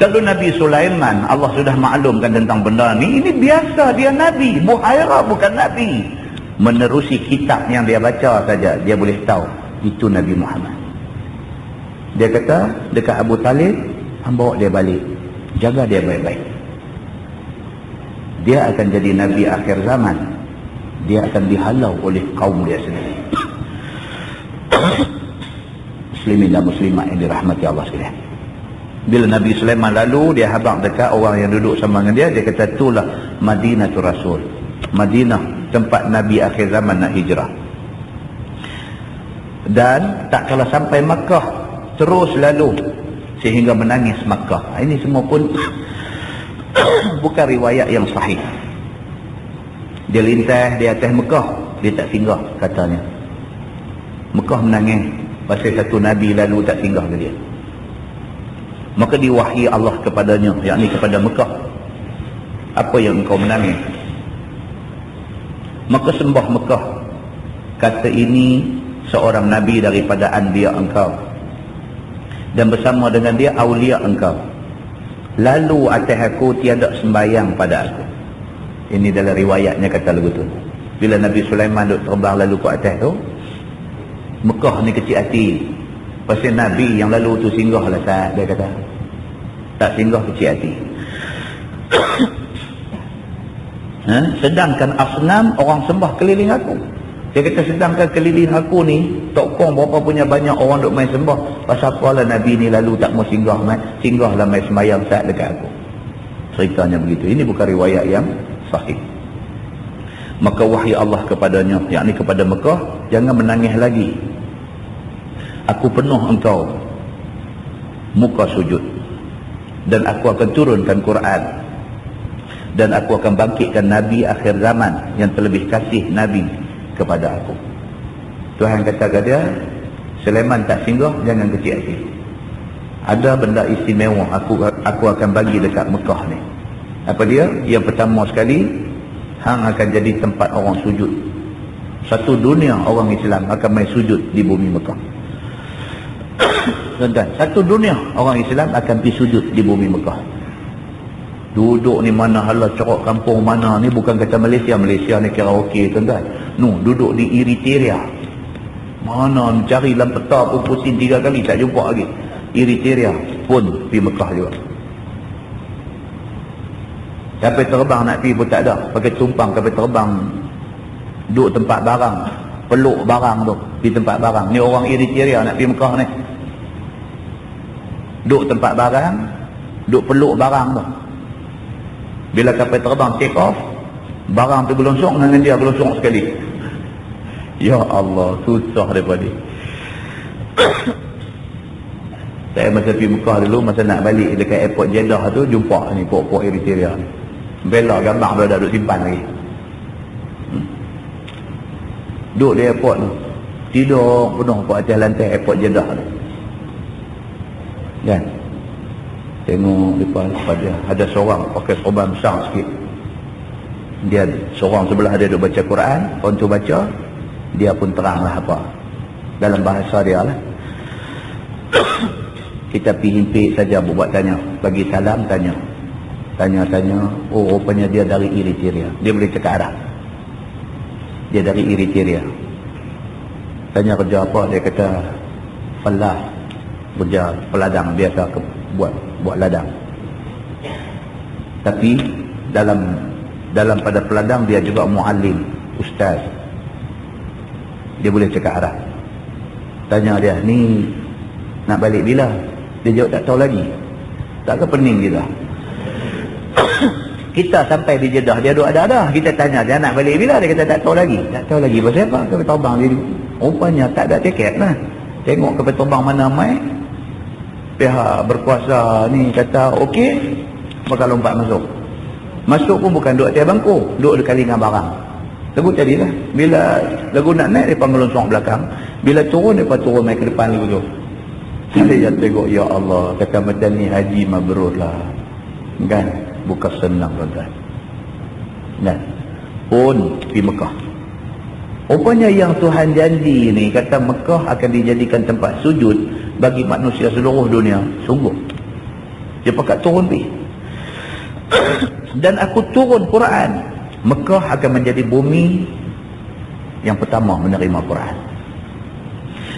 Kalau Nabi Sulaiman, Allah sudah maklumkan tentang benda ni, ini biasa, dia Nabi. Buhairah bukan Nabi. Menerusi kitab yang dia baca saja, dia boleh tahu itu Nabi Muhammad. Dia kata dekat Abu Talib, hang bawa dia balik, jaga dia baik-baik. Dia akan jadi Nabi akhir zaman. Dia akan dihalau oleh kaum dia sendiri. Muslimin dan muslimat yang dirahmati Allah sekalian. Bila Nabi Sulaiman lalu, dia habaq dekat orang yang duduk sama dengan dia. Dia kata, itulah Madinatul Rasul, Madinah, tempat Nabi akhir zaman nak hijrah. Dan tak kala sampai Makkah, terus lalu sehingga menangis Makkah. Ini semua pun bukan riwayat yang sahih. Dia lintas di atas Mekah, dia tak singgah katanya. Mekah menangis pasal satu Nabi lalu tak singgah ke dia. Maka diwahyi Allah kepadanya, yakni kepada Mekah, apa yang engkau menangis? Maka sembah Mekah, kata ini seorang Nabi daripada anbiya engkau, dan bersama dengan dia awliya engkau. Lalu atas aku tiada sembayang pada aku. Ini dalam riwayatnya kata lagu tu. Bila Nabi Sulaiman duk terbang lalu ke atas tu, Mekah ni kecil hati. Pasal Nabi yang lalu tu singgah lah saat dia kata. Tak singgah kecil hati. Sedangkan asnam orang sembah keliling aku. Dia kata sedangkan keliling aku ni, tokong berapa punya banyak orang duk main sembah. Pasal apalah Nabi ni lalu tak mau singgah lah main semayang saat dekat aku. Ceritanya begitu. Ini bukan riwayat yang sahih. Maka wahyu Allah kepadanya, yakni kepada Mekah, jangan menangis lagi. Aku penuh engkau muka sujud, dan aku akan turunkan Quran, dan aku akan bangkitkan Nabi akhir zaman yang terlebih kasih Nabi kepada aku. Tuhan kata kepada dia, Sulaiman tak singgah, jangan kecil hati. Ada benda istimewa aku akan bagi dekat Mekah ni. Apa dia? Yang pertama sekali, hang akan jadi tempat orang sujud. Satu dunia orang Islam akan main sujud di bumi Mekah. Tuan-tuan, satu dunia orang Islam akan pergi sujud di bumi Mekah. Duduk ni mana hala cerok kampung mana ni, bukan kata Malaysia ni kira okey tuan-tuan. No, duduk di Eritrea. Mana cari dalam peta pun pusing 3 kali tak jumpa lagi. Eritrea pun pergi Mekah juga. Kapal terbang nak pergi pun tak ada. Pakai tumpang kapal terbang, duduk tempat barang, peluk barang tu, pergi tempat barang. Ni orang Eritrea nak pergi Mekah ni, duduk tempat barang, duduk peluk barang tu. Bila kapal terbang take off, barang tu gelonsong dengan dia gelonsong sekali. Ya Allah, susah daripada saya masa pergi Mekah dulu, masa nak balik dekat airport Jeddah tu, jumpa ni pok-pok Eritrea ni. Bela gambar berada duduk simpan lagi. Duduk di airport tu, tidur penuh kat atas lantai airport Jeddah tu. Kan? Tengok depan pada ada seorang pakai serban besar sikit. Dia seorang sebelah dia duduk baca Quran, orang tu baca, dia pun teranglah apa dalam bahasa dia lah. Kita pergi himpit saja buat tanya, bagi salam tanya. Oh rupanya dia dari Eritrea. Dia boleh cakap Arab. Dia dari Eritrea. Tanya kerja apa, dia kata falah, kerja peladang, biasa buat ladang. Tapi dalam pada peladang dia juga muallim, ustaz. Dia boleh cakap Arab. Tanya dia, ni nak balik bila? Dia jawab tak tahu lagi. Tak ke pening kita. Kita sampai di Jeddah, dia duduk ada. Kita tanya dia nak balik bila? Dia kata tak tahu lagi. Tak tahu lagi. Pasal apa? Kapal terbang dia rupanya tak ada tiket lah. Tengok kapal terbang mana mai, pihak berkuasa ni kata okey, maka lompat masuk. Masuk pun bukan duduk atas bangku, duduk dekat dengan barang. Lagu tadi lah, bila lagu nak naik dia panggil longsong belakang, bila turun dia turun naik ke depan lagu tu. Saya tengok, ya Allah, kata macam ni haji mabrur lah. Kan? Bukan senang tuan-tuan. Kan? Pun pergi Mekah. Rupanya yang Tuhan janji ni, kata Mekah akan dijadikan tempat sujud bagi manusia seluruh dunia. Sungguh. Dia pakat turun pergi. Dan aku turun Quran. Mekah akan menjadi bumi yang pertama menerima Quran.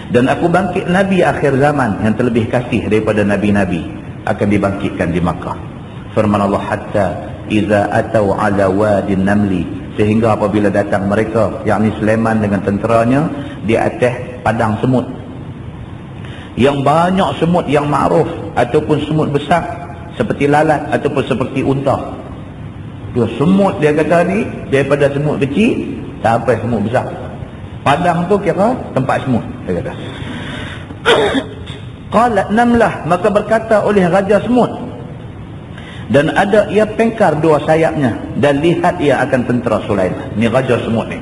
Dan aku bangkit Nabi akhir zaman yang terlebih kasih daripada Nabi-Nabi akan dibangkitkan di Makkah. Firman Allah, hatta iza atau ala wadin namli, sehingga apabila datang mereka, yakni Sulaiman dengan tenteranya, di atas padang semut yang banyak, semut yang ma'ruf ataupun semut besar seperti lalat ataupun seperti unta. Dia semut, dia kata ni, daripada semut kecil sampai semut besar. Padang tu kira tempat semut, dia kata. Qalat namlah, maka berkata oleh raja semut, dan ada ia pengkar dua sayapnya, dan lihat ia akan tentera Sulaiman. Ni raja semut ni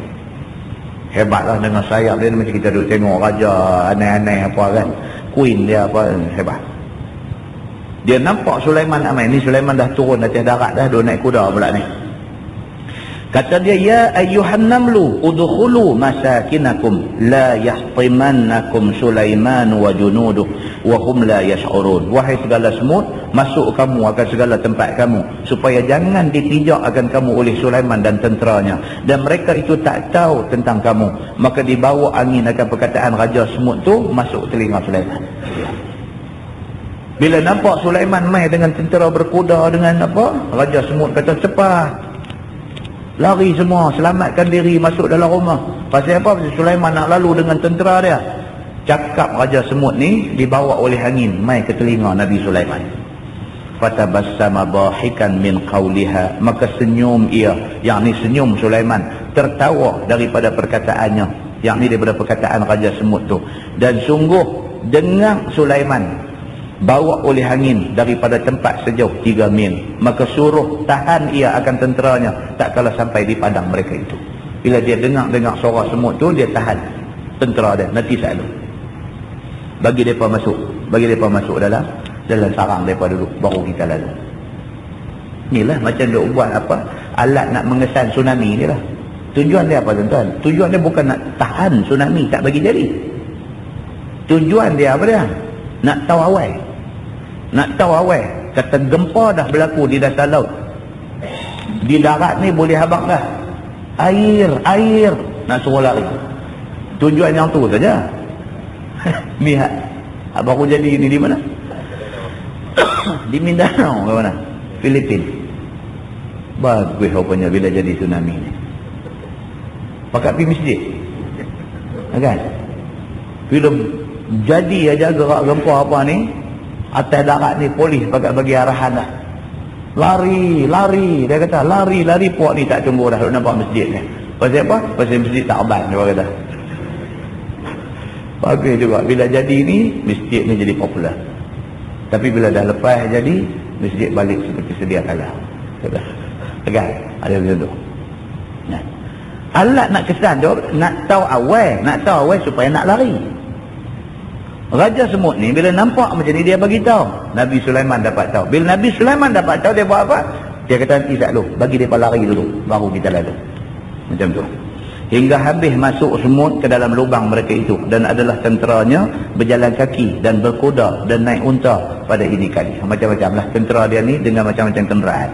hebatlah dengan sayap dia. Macam kita duduk tengok raja aneh-aneh apa kan, queen dia apa, hebat. Dia nampak Sulaiman nak main. Ni Sulaiman dah turun atas darat dah, dia naik kuda pula ni. Kata dia, ya ayyuhan namlu udkhulu masakinakum la yahtimannakum Sulaiman wa junuduh wa hum la yash'urun. Wahai segala semut, masuk kamu akan segala tempat kamu, supaya jangan dipijak akan kamu oleh Sulaiman dan tenteranya, dan mereka itu tak tahu tentang kamu. Maka dibawa angin akan perkataan raja semut tu masuk telinga Sulaiman. Bila nampak Sulaiman mai dengan tentera berkuda dengan apa, raja semut kata, cepat lari semua, selamatkan diri, masuk dalam rumah. Pasal apa? Pasal Sulaiman nak lalu dengan tentera dia. Cakap raja semut ni dibawa oleh angin mai ke telinga Nabi Sulaiman. Fatabassama dhahikan min qawliha, maka senyum ia, yakni senyum Sulaiman, tertawa daripada perkataannya, yakni daripada perkataan raja semut tu. Dan sungguh dengar Sulaiman bawa oleh angin daripada tempat sejauh 3 mil, maka suruh tahan ia akan tenteranya tak kala sampai di padang mereka itu. Bila dia dengar suara semut tu, dia tahan tentera dia, nanti selalu bagi mereka masuk dalam sarang mereka dulu, baru kita lalu. Inilah macam dia buat apa, alat nak mengesan tsunami ni lah. Tujuan dia apa tuan-tuan? Tujuan dia bukan nak tahan tsunami tak bagi jadi. Tujuan dia apa dia? Nak tahu awal. Kata gempa dah berlaku di dasar laut, di darat ni boleh habaq dah, air nak suruh lari. Tujuan yang tu saja. Lihat baru jadi ini di mana? Di Mindanao ke mana? Filipin. Bagus rupanya bila jadi tsunami ni. Pakat pergi masjid kan? Bila jadi aja gerak gempa apa ni, atas darat ni polis pakat bagi arahan dah. Lari, dia kata lari, puak ni tak tunggu dah nampak masjid ni. Pasal apa? Pasal masjid tak aban, dia kata. Bagus juga bila jadi ni, masjid ni jadi popular. Tapi bila dah lepas jadi, masjid balik seperti sedia kala. Sudah. Tegal, ada macam tu. Nah. Alat nak kesan tu, nak tahu awal supaya nak lari. Raja semut ni bila nampak macam ni, dia bagi tahu. Nabi Sulaiman dapat tahu. Bila Nabi Sulaiman dapat tahu, dia buat apa? Dia kata nanti tak dulu, bagi dia lari dulu, baru kita lalu. Macam tu. Hingga habis masuk semut ke dalam lubang mereka itu, dan adalah tenteranya berjalan kaki dan berkuda dan naik unta pada ini kali. Macam-macam lah tentera dia ni dengan macam-macam kenderaan.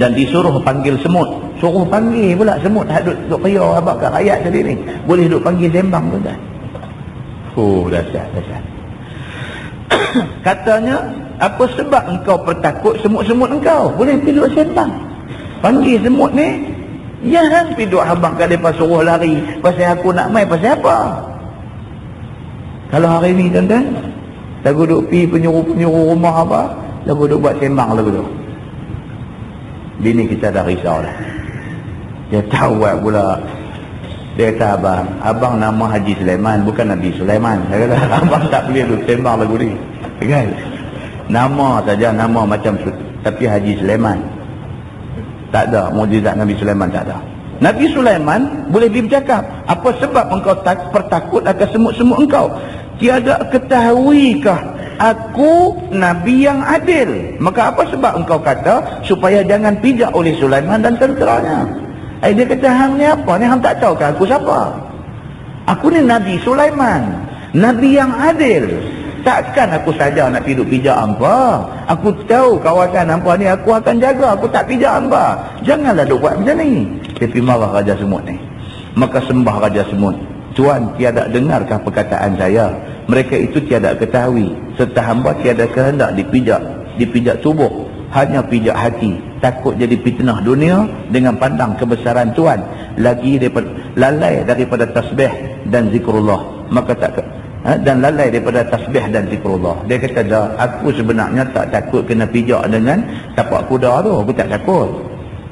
Dan disuruh panggil semut. Suruh panggil pula semut. Duduk payah abang kat rakyat sendiri. Boleh duduk panggil sembang tu kan. Dahsyat. Katanya, apa sebab engkau bertakut semut-semut engkau? Boleh pergi duduk sembang. Panggil semut ni, jangan pergi duduk habang kat mereka suruh lari. Pasal aku nak main, pasal apa? Kalau hari ni tuan-tuan, lagu duduk pergi penyuruh-penyuruh rumah apa, lagu duduk buat sembang lagu tu. Bini kita dah risau dah. Dia tahu buat pula. Dia kata, abang nama Haji Sulaiman, bukan Nabi Sulaiman. Dia kata, abang tak boleh duduk sembang lagu ni. Kan? Nama saja, nama macam tapi Haji Sulaiman. Tak ada, mukjizat Nabi Sulaiman tak ada. Nabi Sulaiman boleh bercakap, apa sebab engkau bertakut akan semut-semut engkau? Tiada ketahuikah aku Nabi yang adil? Maka apa sebab engkau kata supaya jangan pijak oleh Sulaiman dan tenteranya? Dia kata, hang ni apa ni? Hang tak tahu kan aku siapa? Aku ni Nabi Sulaiman, Nabi yang adil. Takkan aku saja nak piduk pijak hangpa. Aku tahu kawasan hangpa ni aku akan jaga. Aku tak pijak hangpa. Janganlah duk buat macam ni. Tapi marah Raja Semut ni. Maka sembah Raja Semut. Tuan tiada dengarkah perkataan saya? Mereka itu tiada ketahui, serta hamba tiada kehendak dipijak tubuh, hanya pijak hati, takut jadi fitnah dunia dengan pandang kebesaran Tuan, lagi lalai daripada tasbih dan zikrullah, maka dan lalai daripada tasbih dan zikrullah. Dia kata, dah, aku sebenarnya tak takut kena pijak dengan tapak kuda tu, aku tak takut,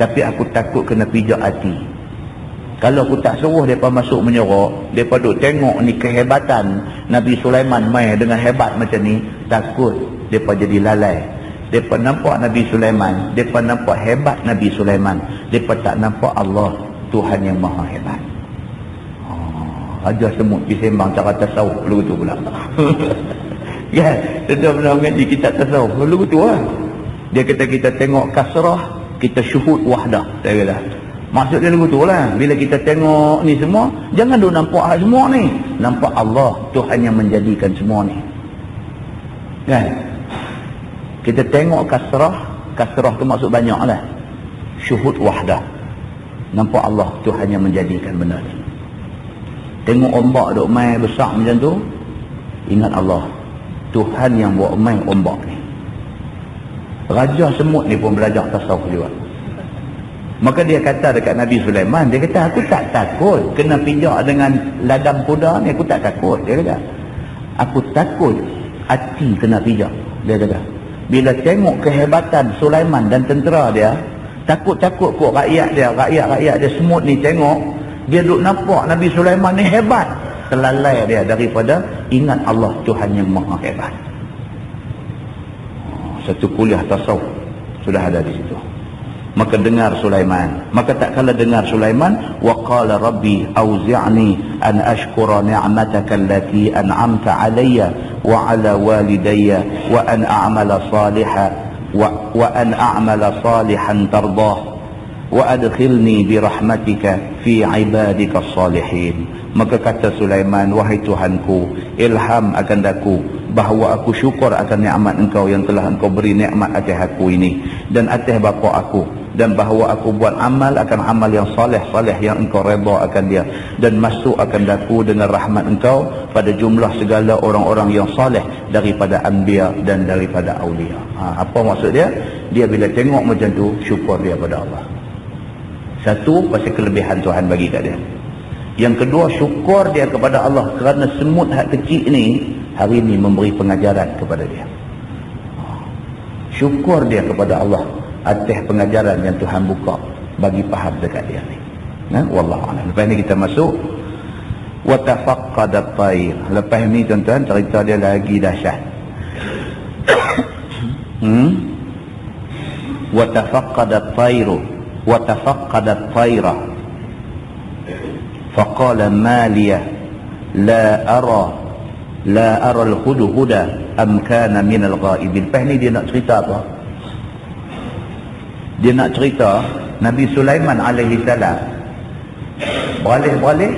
tapi aku takut kena pijak hati. Kalau aku tak suruh mereka masuk menyorok, mereka duk tengok ni kehebatan Nabi Sulaiman main dengan hebat macam ni, takut mereka jadi lalai. Mereka nampak Nabi Sulaiman, mereka nampak hebat Nabi Sulaiman, mereka tak nampak Allah Tuhan yang maha hebat. Ajar semut disembang cara tasawuf dulu tu pula. Ya, kita pernah mengaji kitab tasawuf dulu tu lah. Dia kata kita tengok kasrah, kita syuhud wahdah. Saya kata maksud dia lagu tu lah. Bila kita tengok ni semua, jangan duk nampak semua ni, nampak Allah Tuhan yang menjadikan semua ni, kan? Kita tengok kasrah tu maksud banyak lah, syuhud wahdah, nampak Allah Tuhan yang menjadikan benda ni. Tengok ombak duk main besar macam tu, ingat Allah Tuhan yang buat main ombak ni. Raja semut ni pun belajar tasawuf juga. Maka dia kata dekat Nabi Sulaiman, dia kata aku tak takut kena pijak dengan ladang kuda ni, aku tak takut. Dia kata aku takut hati kena pijak. Dia kata bila tengok kehebatan Sulaiman dan tentera dia, takut-takut kot rakyat dia semut ni tengok, dia duk nampak Nabi Sulaiman ni hebat, terlalai dia daripada ingat Allah Tuhan yang maha hebat. Satu kuliah tasawuf sudah ada di situ. Maka dengar Sulaiman, maka tak kala dengar Sulaiman, wa qala rabbi auzi'ni an ashkura ni'mataka allati an'amta alayya wa ala walidayya wa an a'mala salihan wa an a'mala salihan tardah wa adkhilni bi rahmatika fi ibadika salihin. Maka kata Sulaiman, wahai Tuhanku, ilham akan daku bahawa aku syukur akan nikmat engkau yang telah engkau beri nikmat atas aku ini dan atas bapa aku, dan bahawa aku buat amal akan amal yang saleh yang engkau redha akan dia, dan masuk akan daku dengan rahmat engkau pada jumlah segala orang-orang yang saleh daripada anbiya dan daripada aulia. Apa maksud dia? Dia bila tengok macam tu, syukur dia pada Allah. Satu, pasal kelebihan Tuhan bagi kat dia. Yang kedua, syukur dia kepada Allah kerana semut hak kecil ni hari ni memberi pengajaran kepada dia. Syukur dia kepada Allah atas pengajaran yang Tuhan buka bagi faham dekat dia ni. Wallahu a'lam. Lepas ni kita masuk wa tafaqqadat tayr. Lepas ni tuan-tuan, cerita dia lagi dahsyat. Wa tafaqqadat tayru wa tafaqqadat tayra faqala ma liya la ara al-hudhuda am kana min al-ghaibin. Lepas ni dia nak cerita apa? Dia nak cerita Nabi Sulaiman alaihi salam beralih-beralih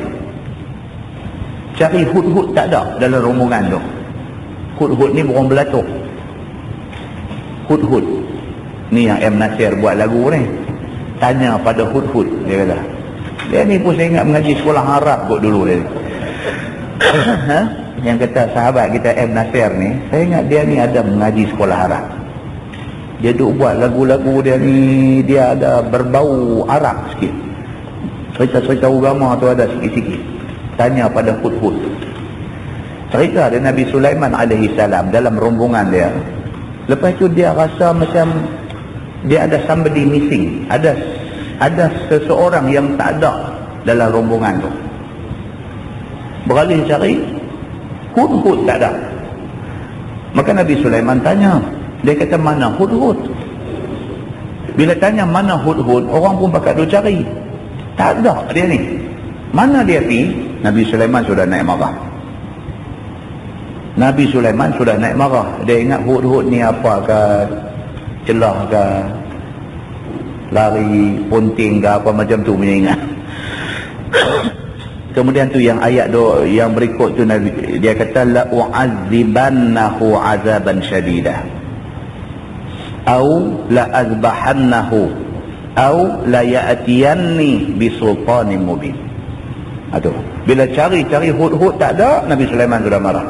cari hud-hud, tak ada dalam rombongan tu. Hud-hud ni burung belatuk. Hud-hud ni yang M. Nasir buat lagu ni, tanya pada hud-hud. Dia kata, dia ni pun saya ingat mengaji sekolah Arab kot dulu dia. Yang kata sahabat kita M. Nasir ni, saya ingat dia ni ada mengaji sekolah Arab. Dia duk buat lagu-lagu dia ni, dia ada berbau Arab sikit. Cerita-cerita agama tu ada sikit-sikit. Tanya pada hud-hud. Cerita dia Nabi Sulaiman alaihi salam dalam rombongan dia. Lepas tu dia rasa macam dia ada somebody missing. Ada seseorang yang tak ada dalam rombongan tu. Beralih cari, hud-hud tak ada. Maka Nabi Sulaiman tanya. Dia kata, mana hud-hud? Bila tanya mana hud-hud, orang pun pakat duk cari. Tak ada dia ni. Mana dia pergi? Nabi Sulaiman sudah naik marah. Nabi Sulaiman sudah naik marah. Dia ingat hud-hud ni apa ke? Celah ke? Lari, ponting ke apa macam tu punya ingat. Kemudian tu yang ayat tu yang berikut tu Nabi dia kata la u'adzibannahu 'azaban syadidah au la azbahannahu au la ya'tiyanni bi sultanin mubin. Aduh. Bila cari-cari hud-hud tak ada, Nabi Sulaiman sudah marah.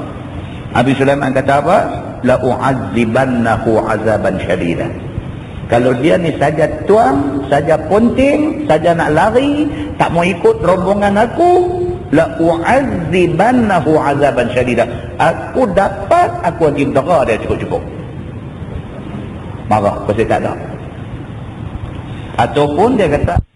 Nabi Sulaiman kata apa? La u'adzibannahu azaban syadidan. Kalau dia ni saja tuang, saja ponting, saja nak lari, tak mau ikut rombongan aku, la u'adzibannahu azaban syadidan. Aku dapat, aku bagi neraka dia cukup-cukup. Marah pasal tak ada. Ataupun dia kata